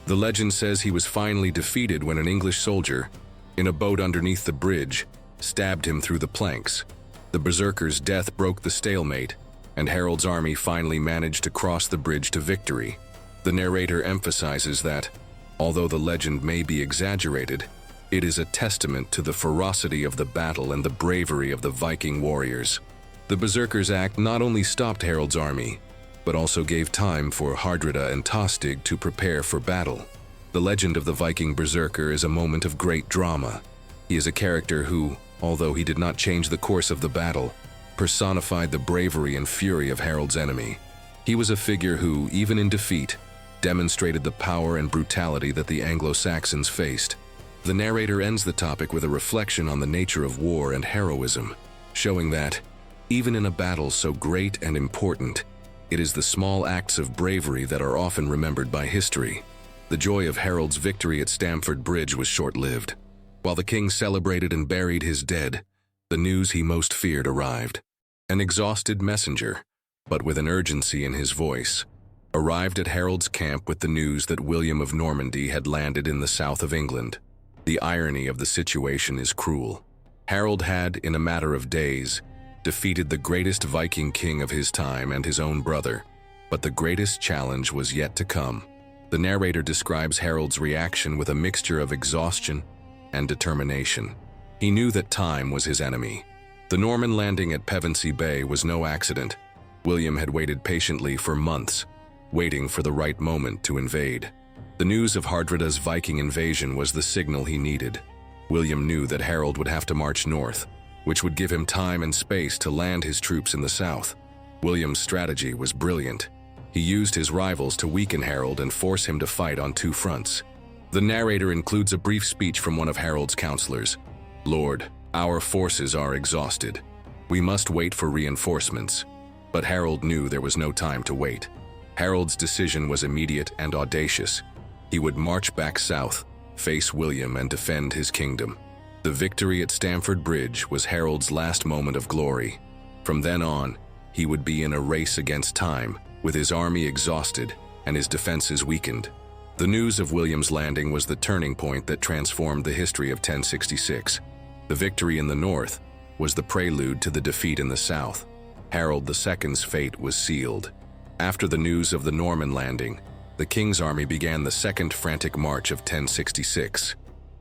The legend says he was finally defeated when an English soldier, in a boat underneath the bridge, stabbed him through the planks. The berserker's death broke the stalemate, and Harold's army finally managed to cross the bridge to victory. The narrator emphasizes that, although the legend may be exaggerated, it is a testament to the ferocity of the battle and the bravery of the Viking warriors. The berserker's act not only stopped Harold's army, but also gave time for Hardrada and Tostig to prepare for battle. The legend of the Viking berserker is a moment of great drama. He is a character who, although he did not change the course of the battle, personified the bravery and fury of Harold's enemy. He was a figure who, even in defeat, demonstrated the power and brutality that the Anglo-Saxons faced. The narrator ends the topic with a reflection on the nature of war and heroism, showing that, even in a battle so great and important, it is the small acts of bravery that are often remembered by history. The joy of Harold's victory at Stamford Bridge was short-lived. While the king celebrated and buried his dead, the news he most feared arrived. An exhausted messenger, but with an urgency in his voice, arrived at Harold's camp with the news that William of Normandy had landed in the south of England. The irony of the situation is cruel. Harold had, in a matter of days, defeated the greatest Viking king of his time and his own brother, but the greatest challenge was yet to come. The narrator describes Harold's reaction with a mixture of exhaustion and determination. He knew that time was his enemy. The Norman landing at Pevensey Bay was no accident. William had waited patiently for months, waiting for the right moment to invade. The news of Hardrada's Viking invasion was the signal he needed. William knew that Harold would have to march north, which would give him time and space to land his troops in the south. William's strategy was brilliant. He used his rivals to weaken Harold and force him to fight on two fronts. The narrator includes a brief speech from one of Harold's counselors. "Lord, our forces are exhausted. We must wait for reinforcements." But Harold knew there was no time to wait. Harold's decision was immediate and audacious. He would march back south, face William, and defend his kingdom. The victory at Stamford Bridge was Harold's last moment of glory. From then on, he would be in a race against time, with his army exhausted and his defenses weakened. The news of William's landing was the turning point that transformed the history of 1066. The victory in the north was the prelude to the defeat in the south. Harold II's fate was sealed. After the news of the Norman landing, the king's army began the second frantic march of 1066.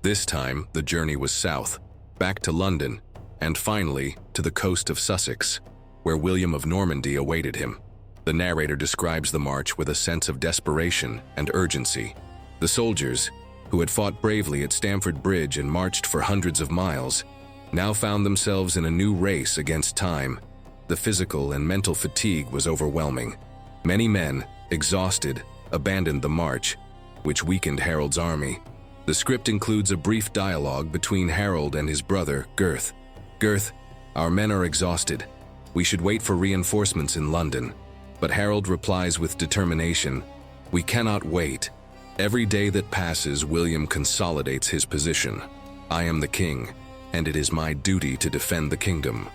This time, the journey was south, back to London, and finally to the coast of Sussex, where William of Normandy awaited him. The narrator describes the march with a sense of desperation and urgency. The soldiers, who had fought bravely at Stamford Bridge and marched for hundreds of miles, now found themselves in a new race against time. The physical and mental fatigue was overwhelming. Many men, exhausted, abandoned the march, which weakened Harold's army. The script includes a brief dialogue between Harold and his brother, Gurth. "Gurth, our men are exhausted. We should wait for reinforcements in London." But Harold replies with determination, "We cannot wait. Every day that passes, William consolidates his position. I am the king, and it is my duty to defend the kingdom."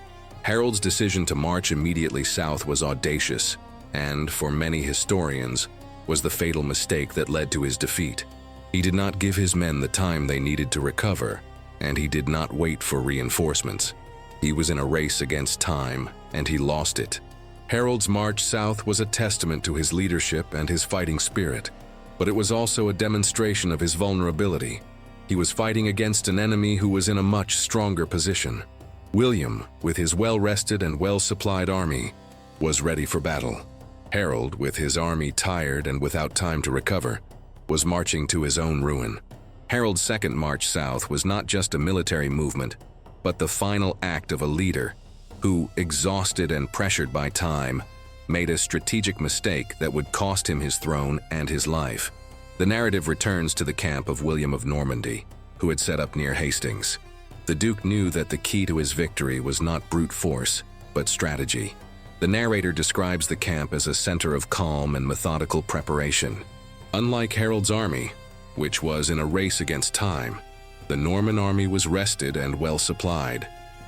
Harold's decision to march immediately south was audacious, and, for many historians, was the fatal mistake that led to his defeat. He did not give his men the time they needed to recover. and he did not wait for reinforcements. He was in a race against time, and he lost it. Harold's march south was a testament to his leadership and his fighting spirit, but it was also a demonstration of his vulnerability. He was fighting against an enemy who was in a much stronger position. William, with his well-rested and well-supplied army, was ready for battle. Harold, with his army tired and without time to recover, was marching to his own ruin. Harold's second march south was not just a military movement, but the final act of a leader who, exhausted and pressured by time, made a strategic mistake that would cost him his throne and his life. The narrative returns to the camp of William of Normandy, who had set up near Hastings. The Duke knew that the key to his victory was not brute force, but strategy. The narrator describes the camp as a center of calm and methodical preparation. Unlike Harold's army, which was in a race against time, the Norman army was rested and well supplied.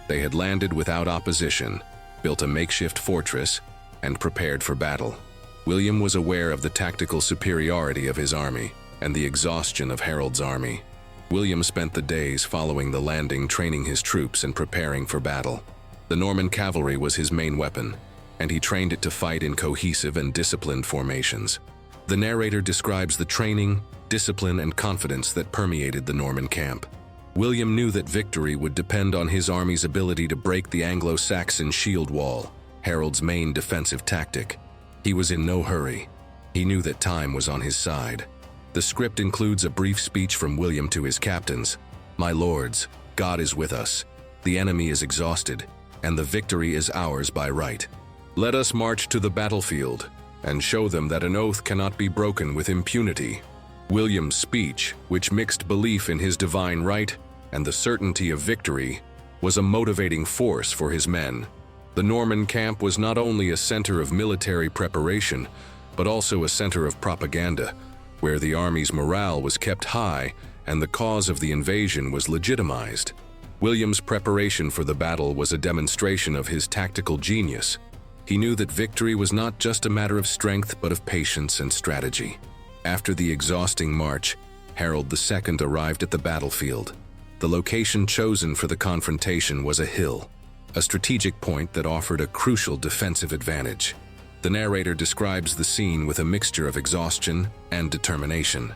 They had landed without opposition, built a makeshift fortress, and prepared for battle. William was aware of the tactical superiority of his army and the exhaustion of Harold's army. William spent the days following the landing training his troops and preparing for battle. The Norman cavalry was his main weapon, and he trained it to fight in cohesive and disciplined formations. The narrator describes the training, discipline, and confidence that permeated the Norman camp. William knew that victory would depend on his army's ability to break the Anglo-Saxon shield wall, Harold's main defensive tactic. He was in no hurry. He knew that time was on his side. The script includes a brief speech from William to his captains. "My lords, God is with us. The enemy is exhausted, and the victory is ours by right. Let us march to the battlefield and show them that an oath cannot be broken with impunity." William's speech, which mixed belief in his divine right and the certainty of victory, was a motivating force for his men. The Norman camp was not only a center of military preparation, but also a center of propaganda, where the army's morale was kept high and the cause of the invasion was legitimized. William's preparation for the battle was a demonstration of his tactical genius. He knew that victory was not just a matter of strength, but of patience and strategy. After the exhausting march, Harold II arrived at the battlefield. The location chosen for the confrontation was a hill, a strategic point that offered a crucial defensive advantage. The narrator describes the scene with a mixture of exhaustion and determination.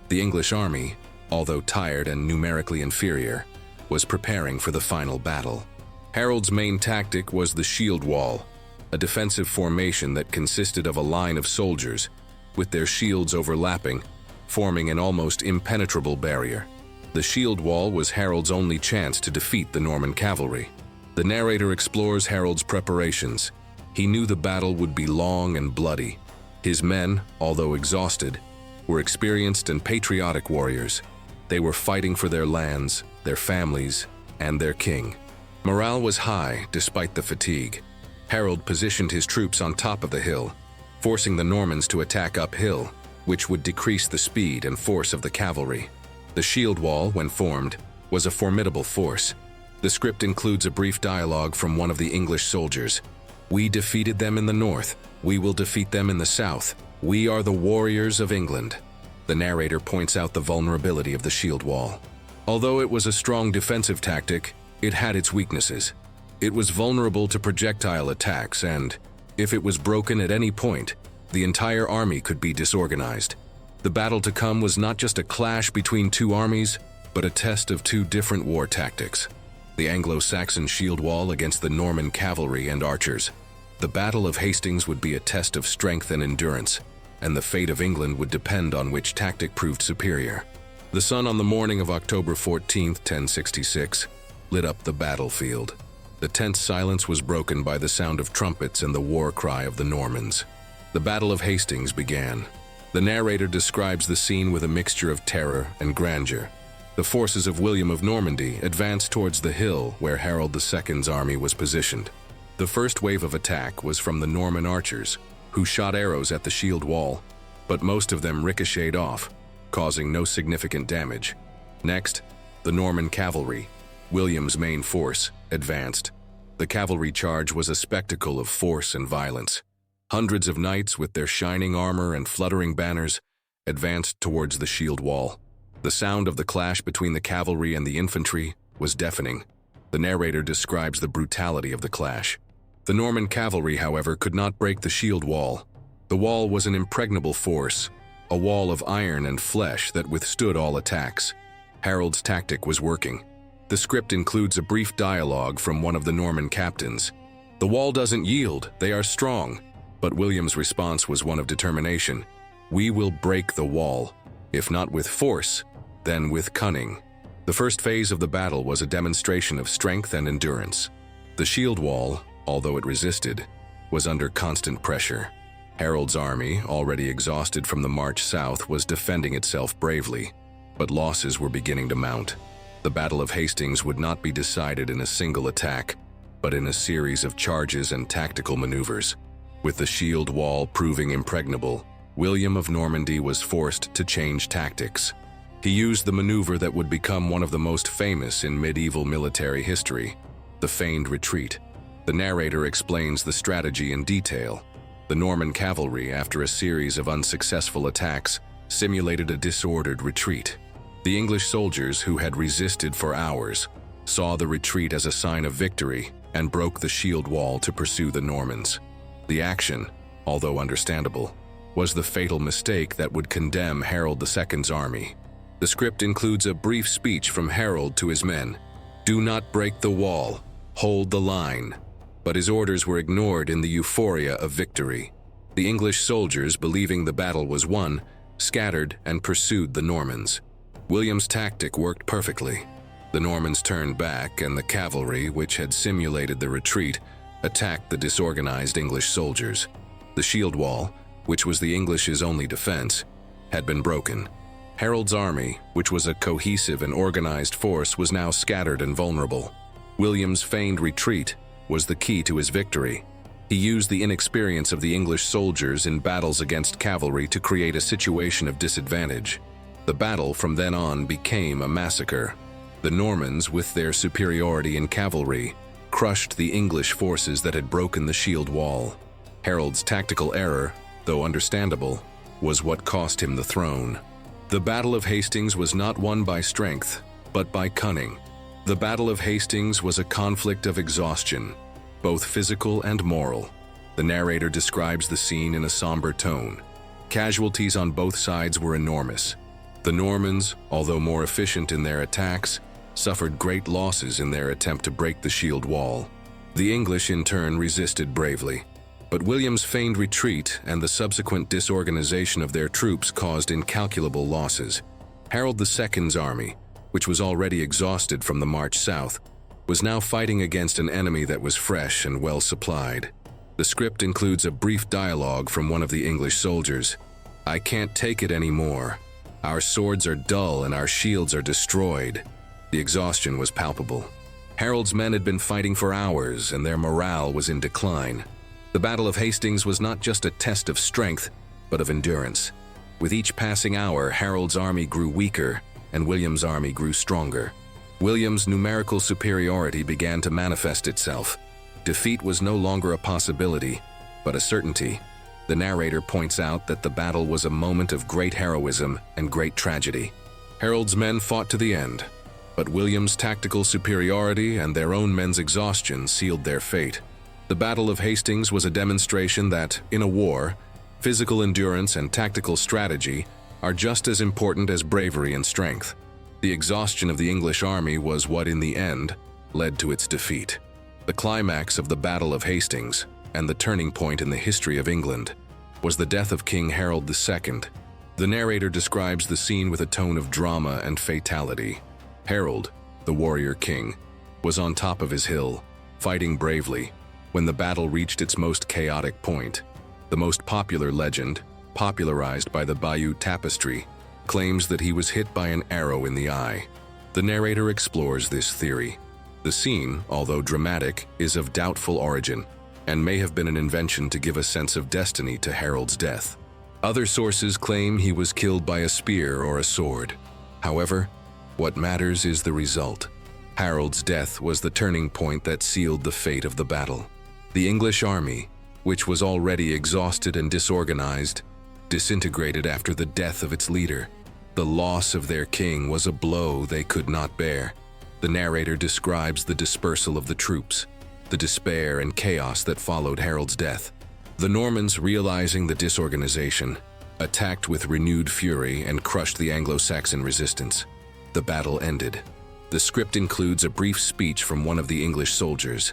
The English army, although tired and numerically inferior, was preparing for the final battle. Harold's main tactic was the shield wall, a defensive formation that consisted of a line of soldiers, with their shields overlapping, forming an almost impenetrable barrier. The shield wall was Harold's only chance to defeat the Norman cavalry. The narrator explores Harold's preparations. He knew the battle would be long and bloody. His men, although exhausted, were experienced and patriotic warriors. They were fighting for their lands, their families, and their king. Morale was high despite the fatigue. Harold positioned his troops on top of the hill, forcing the Normans to attack uphill, which would decrease the speed and force of the cavalry. The shield wall, when formed, was a formidable force. The script includes a brief dialogue from one of the English soldiers. "We defeated them in the north. We will defeat them in the south. We are the warriors of England." The narrator points out the vulnerability of the shield wall. Although it was a strong defensive tactic, it had its weaknesses. It was vulnerable to projectile attacks and, if it was broken at any point, the entire army could be disorganized. The battle to come was not just a clash between two armies, but a test of two different war tactics. The Anglo-Saxon shield wall against the Norman cavalry and archers. The Battle of Hastings would be a test of strength and endurance, and the fate of England would depend on which tactic proved superior. The sun on the morning of October 14, 1066, lit up the battlefield. The tense silence was broken by the sound of trumpets and the war cry of the Normans. The Battle of Hastings began. The narrator describes the scene with a mixture of terror and grandeur. The forces of William of Normandy advanced towards the hill where Harold II's army was positioned. The first wave of attack was from the Norman archers, who shot arrows at the shield wall, but most of them ricocheted off, causing no significant damage. Next, the Norman cavalry, William's main force, advanced. The cavalry charge was a spectacle of force and violence. Hundreds of knights with their shining armor and fluttering banners advanced towards the shield wall. The sound of the clash between the cavalry and the infantry was deafening. The narrator describes the brutality of the clash. The Norman cavalry, however, could not break the shield wall. The wall was an impregnable force, a wall of iron and flesh that withstood all attacks. Harold's tactic was working. The script includes a brief dialogue from one of the Norman captains. "The wall doesn't yield, they are strong." But William's response was one of determination. "We will break the wall, if not with force, then with cunning." The first phase of the battle was a demonstration of strength and endurance. The shield wall, although it resisted, was under constant pressure. Harold's army, already exhausted from the march south, was defending itself bravely, but losses were beginning to mount. The Battle of Hastings would not be decided in a single attack, but in a series of charges and tactical maneuvers. With the shield wall proving impregnable, William of Normandy was forced to change tactics. He used the maneuver that would become one of the most famous in medieval military history, the feigned retreat. The narrator explains the strategy in detail. The Norman cavalry, after a series of unsuccessful attacks, simulated a disordered retreat. The English soldiers, who had resisted for hours, saw the retreat as a sign of victory and broke the shield wall to pursue the Normans. The action, although understandable, was the fatal mistake that would condemn Harold II's army. The script includes a brief speech from Harold to his men. "Do not break the wall, hold the line." But his orders were ignored in the euphoria of victory. The English soldiers, believing the battle was won, scattered and pursued the Normans. William's tactic worked perfectly. The Normans turned back, and the cavalry, which had simulated the retreat, attacked the disorganized English soldiers. The shield wall, which was the English's only defense, had been broken. Harold's army, which was a cohesive and organized force, was now scattered and vulnerable. William's feigned retreat was the key to his victory. He used the inexperience of the English soldiers in battles against cavalry to create a situation of disadvantage. The battle from then on became a massacre. The Normans, with their superiority in cavalry, crushed the English forces that had broken the shield wall. Harold's tactical error, though understandable, was what cost him the throne. The Battle of Hastings was not won by strength, but by cunning. The Battle of Hastings was a conflict of exhaustion, both physical and moral. The narrator describes the scene in a somber tone. Casualties on both sides were enormous. The Normans, although more efficient in their attacks, suffered great losses in their attempt to break the shield wall. The English, in turn, resisted bravely. But William's feigned retreat and the subsequent disorganization of their troops caused incalculable losses. Harold II's army, which was already exhausted from the march south, was now fighting against an enemy that was fresh and well supplied. The script includes a brief dialogue from one of the English soldiers. "I can't take it anymore. Our swords are dull and our shields are destroyed." The exhaustion was palpable. Harold's men had been fighting for hours, and their morale was in decline. The Battle of Hastings was not just a test of strength, but of endurance. With each passing hour, Harold's army grew weaker, and William's army grew stronger. William's numerical superiority began to manifest itself. Defeat was no longer a possibility, but a certainty. The narrator points out that the battle was a moment of great heroism and great tragedy. Harold's men fought to the end, but William's tactical superiority and their own men's exhaustion sealed their fate. The Battle of Hastings was a demonstration that, in a war, physical endurance and tactical strategy are just as important as bravery and strength. The exhaustion of the English army was what, in the end, led to its defeat. The climax of the Battle of Hastings, and the turning point in the history of England, was the death of King Harold II. The narrator describes the scene with a tone of drama and fatality. Harold, the warrior king, was on top of his hill, fighting bravely, when the battle reached its most chaotic point. The most popular legend, popularized by the Bayeux Tapestry, claims that he was hit by an arrow in the eye. The narrator explores this theory. The scene, although dramatic, is of doubtful origin, and may have been an invention to give a sense of destiny to Harold's death. Other sources claim he was killed by a spear or a sword. However, what matters is the result. Harold's death was the turning point that sealed the fate of the battle. The English army, which was already exhausted and disorganized, disintegrated after the death of its leader. The loss of their king was a blow they could not bear. The narrator describes the dispersal of the troops, the despair and chaos that followed Harold's death. The Normans, realizing the disorganization, attacked with renewed fury and crushed the Anglo-Saxon resistance. The battle ended. The script includes a brief speech from one of the English soldiers.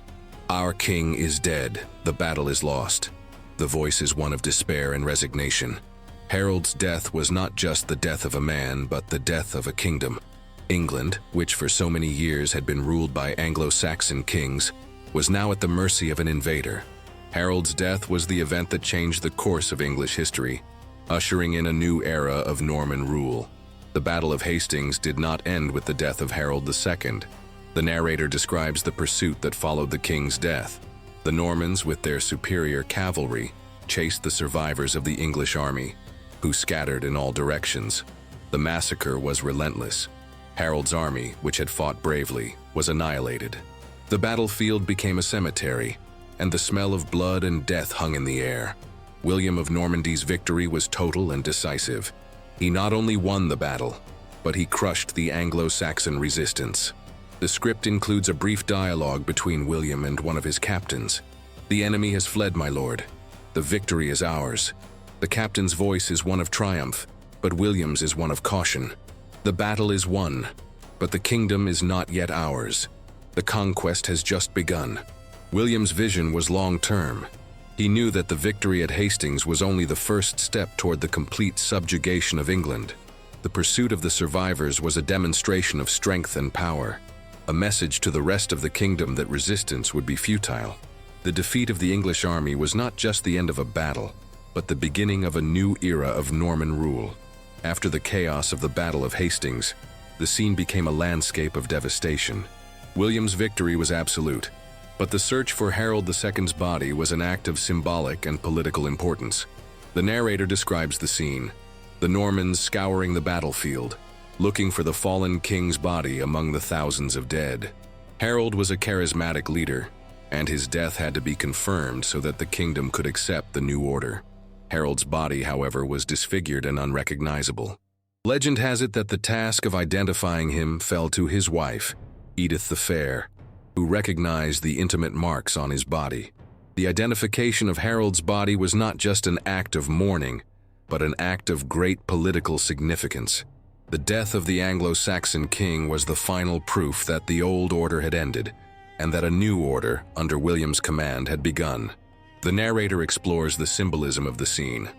"Our king is dead. The battle is lost." The voice is one of despair and resignation. Harold's death was not just the death of a man, but the death of a kingdom. England, which for so many years had been ruled by Anglo-Saxon kings, was now at the mercy of an invader. Harold's death was the event that changed the course of English history, ushering in a new era of Norman rule. The Battle of Hastings did not end with the death of Harold II. The narrator describes the pursuit that followed the king's death. The Normans, with their superior cavalry, chased the survivors of the English army, who scattered in all directions. The massacre was relentless. Harold's army, which had fought bravely, was annihilated. The battlefield became a cemetery, and the smell of blood and death hung in the air. William of Normandy's victory was total and decisive. He not only won the battle, but he crushed the Anglo-Saxon resistance. The script includes a brief dialogue between William and one of his captains. "The enemy has fled, my lord. The victory is ours." The captain's voice is one of triumph, but William's is one of caution. "The battle is won, but the kingdom is not yet ours. The conquest has just begun." William's vision was long-term. He knew that the victory at Hastings was only the first step toward the complete subjugation of England. The pursuit of the survivors was a demonstration of strength and power, a message to the rest of the kingdom that resistance would be futile. The defeat of the English army was not just the end of a battle, but the beginning of a new era of Norman rule. After the chaos of the Battle of Hastings, the scene became a landscape of devastation. William's victory was absolute, but the search for Harold II's body was an act of symbolic and political importance. The narrator describes the scene: the Normans scouring the battlefield, looking for the fallen king's body among the thousands of dead. Harold was a charismatic leader, and his death had to be confirmed so that the kingdom could accept the new order. Harold's body, however, was disfigured and unrecognizable. Legend has it that the task of identifying him fell to his wife, Edith the Fair, who recognized the intimate marks on his body. The identification of Harold's body was not just an act of mourning, but an act of great political significance. The death of the Anglo-Saxon king was the final proof that the old order had ended, and that a new order, under William's command, had begun. The narrator explores the symbolism of the scene.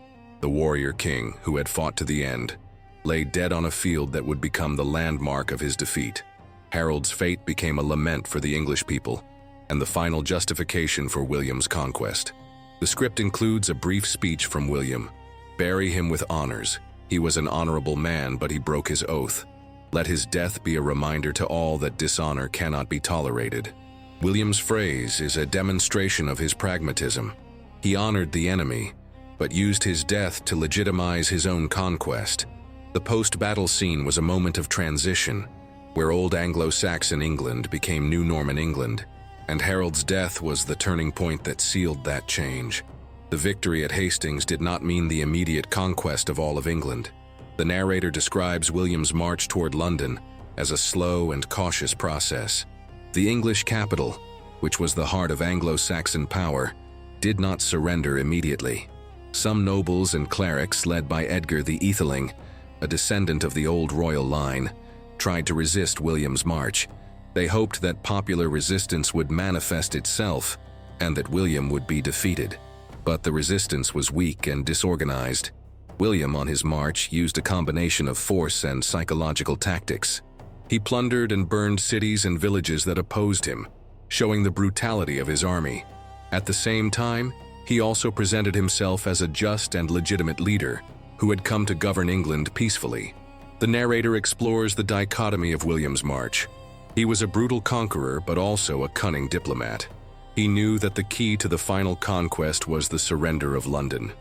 The warrior king, who had fought to the end, lay dead on a field that would become the landmark of his defeat. Harold's fate became a lament for the English people, and the final justification for William's conquest. The script includes a brief speech from William. "Bury him with honors. He was an honorable man, but he broke his oath. Let his death be a reminder to all that dishonor cannot be tolerated." William's phrase is a demonstration of his pragmatism. He honored the enemy, but used his death to legitimize his own conquest. The post-battle scene was a moment of transition, where old Anglo-Saxon England became new Norman England, and Harold's death was the turning point that sealed that change. The victory at Hastings did not mean the immediate conquest of all of England. The narrator describes William's march toward London as a slow and cautious process. The English capital, which was the heart of Anglo-Saxon power, did not surrender immediately. Some nobles and clerics, led by Edgar the Atheling, a descendant of the old royal line, tried to resist William's march. They hoped that popular resistance would manifest itself and that William would be defeated. But the resistance was weak and disorganized. William, on his march, used a combination of force and psychological tactics. He plundered and burned cities and villages that opposed him, showing the brutality of his army. At the same time, he also presented himself as a just and legitimate leader who had come to govern England peacefully. The narrator explores the dichotomy of William's march. He was a brutal conqueror, but also a cunning diplomat. He knew that the key to the final conquest was the surrender of London.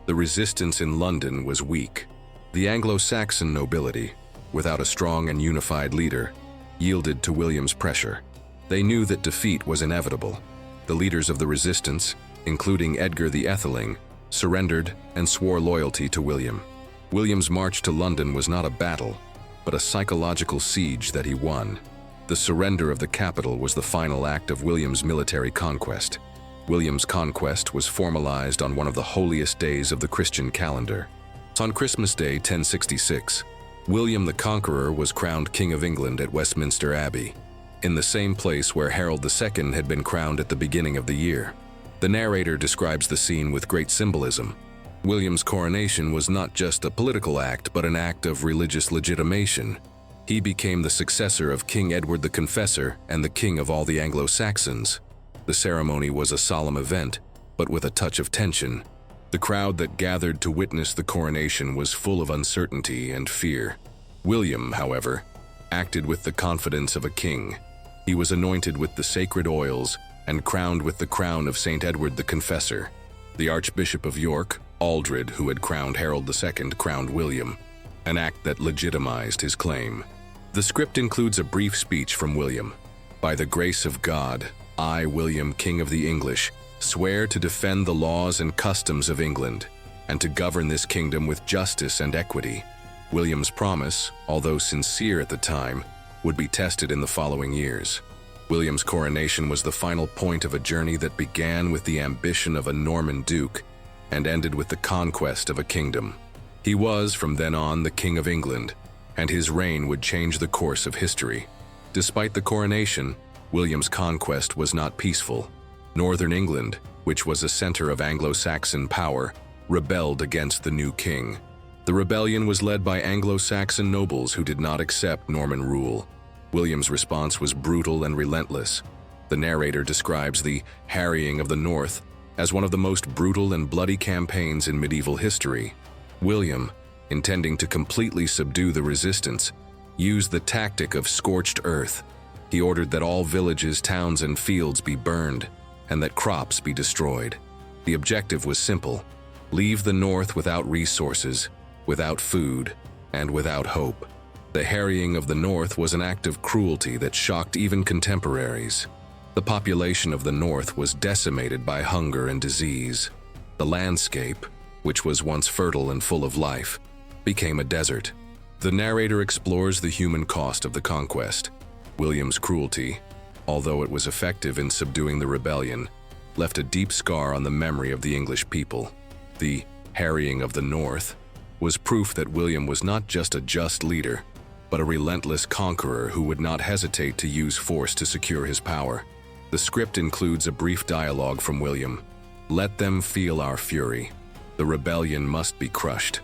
The resistance in London was weak. The Anglo-Saxon nobility, without a strong and unified leader, yielded to William's pressure. They knew that defeat was inevitable. The leaders of the resistance, including Edgar the Atheling, surrendered and swore loyalty to William. William's march to London was not a battle, but a psychological siege that he won. The surrender of the capital was the final act of William's military conquest. William's conquest was formalized on one of the holiest days of the Christian calendar. On Christmas Day 1066, William the Conqueror was crowned King of England at Westminster Abbey, in the same place where Harold II had been crowned at the beginning of the year. The narrator describes the scene with great symbolism. William's coronation was not just a political act, but an act of religious legitimation. He became the successor of King Edward the Confessor and the king of all the Anglo-Saxons. The ceremony was a solemn event, but with a touch of tension. The crowd that gathered to witness the coronation was full of uncertainty and fear. William, however, acted with the confidence of a king. He was anointed with the sacred oils and crowned with the crown of St. Edward the Confessor. The Archbishop of York, Aldred, who had crowned Harold II, crowned William, an act that legitimized his claim. The script includes a brief speech from William. "By the grace of God, I, William, King of the English, swear to defend the laws and customs of England, and to govern this kingdom with justice and equity." William's promise, although sincere at the time, would be tested in the following years. William's coronation was the final point of a journey that began with the ambition of a Norman duke and ended with the conquest of a kingdom. He was, from then on, the King of England, and his reign would change the course of history. Despite the coronation, William's conquest was not peaceful. Northern England, which was a center of Anglo-Saxon power, rebelled against the new king. The rebellion was led by Anglo-Saxon nobles who did not accept Norman rule. William's response was brutal and relentless. The narrator describes the harrying of the North as one of the most brutal and bloody campaigns in medieval history. William, intending to completely subdue the resistance, used the tactic of scorched earth. He ordered that all villages, towns, and fields be burned, and that crops be destroyed. The objective was simple: leave the North without resources, without food, and without hope. The harrying of the North was an act of cruelty that shocked even contemporaries. The population of the North was decimated by hunger and disease. The landscape, which was once fertile and full of life, became a desert. The narrator explores the human cost of the conquest. William's cruelty, although it was effective in subduing the rebellion, left a deep scar on the memory of the English people. The harrying of the North was proof that William was not just a just leader, but a relentless conqueror who would not hesitate to use force to secure his power. The script includes a brief dialogue from William. "Let them feel our fury. The rebellion must be crushed.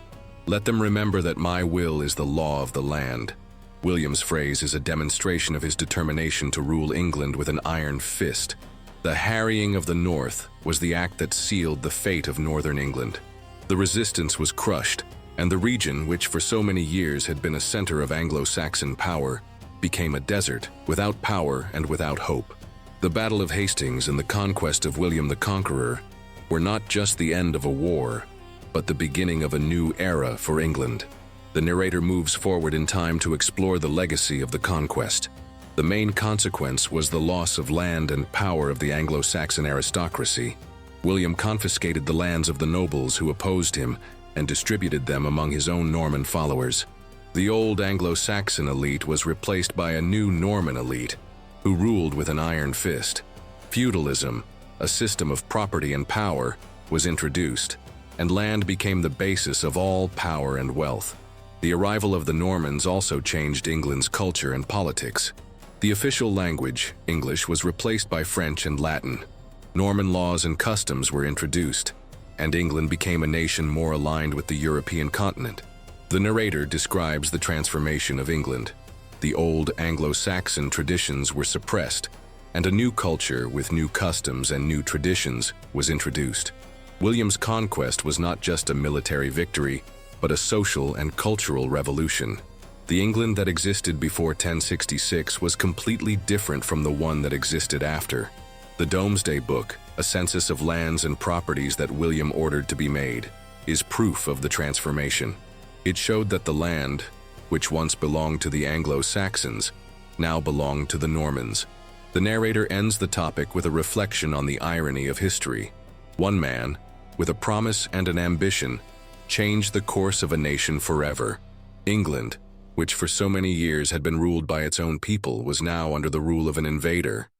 Let them remember that my will is the law of the land." William's phrase is a demonstration of his determination to rule England with an iron fist. The harrying of the North was the act that sealed the fate of northern England. The resistance was crushed, and the region, which for so many years had been a center of Anglo-Saxon power, became a desert, without power and without hope. The Battle of Hastings and the conquest of William the Conqueror were not just the end of a war, but the beginning of a new era for England. The narrator moves forward in time to explore the legacy of the conquest. The main consequence was the loss of land and power of the Anglo-Saxon aristocracy. William confiscated the lands of the nobles who opposed him and distributed them among his own Norman followers. The old Anglo-Saxon elite was replaced by a new Norman elite, who ruled with an iron fist. Feudalism, a system of property and power, was introduced, and land became the basis of all power and wealth. The arrival of the Normans also changed England's culture and politics. The official language, English, was replaced by French and Latin. Norman laws and customs were introduced, and England became a nation more aligned with the European continent. The narrator describes the transformation of England. The old Anglo-Saxon traditions were suppressed, and a new culture with new customs and new traditions was introduced. William's conquest was not just a military victory, but a social and cultural revolution. The England that existed before 1066 was completely different from the one that existed after. The Domesday Book, a census of lands and properties that William ordered to be made, is proof of the transformation. It showed that the land, which once belonged to the Anglo-Saxons, now belonged to the Normans. The narrator ends the topic with a reflection on the irony of history. One man, with a promise and an ambition, changed the course of a nation forever. England, which for so many years had been ruled by its own people, was now under the rule of an invader.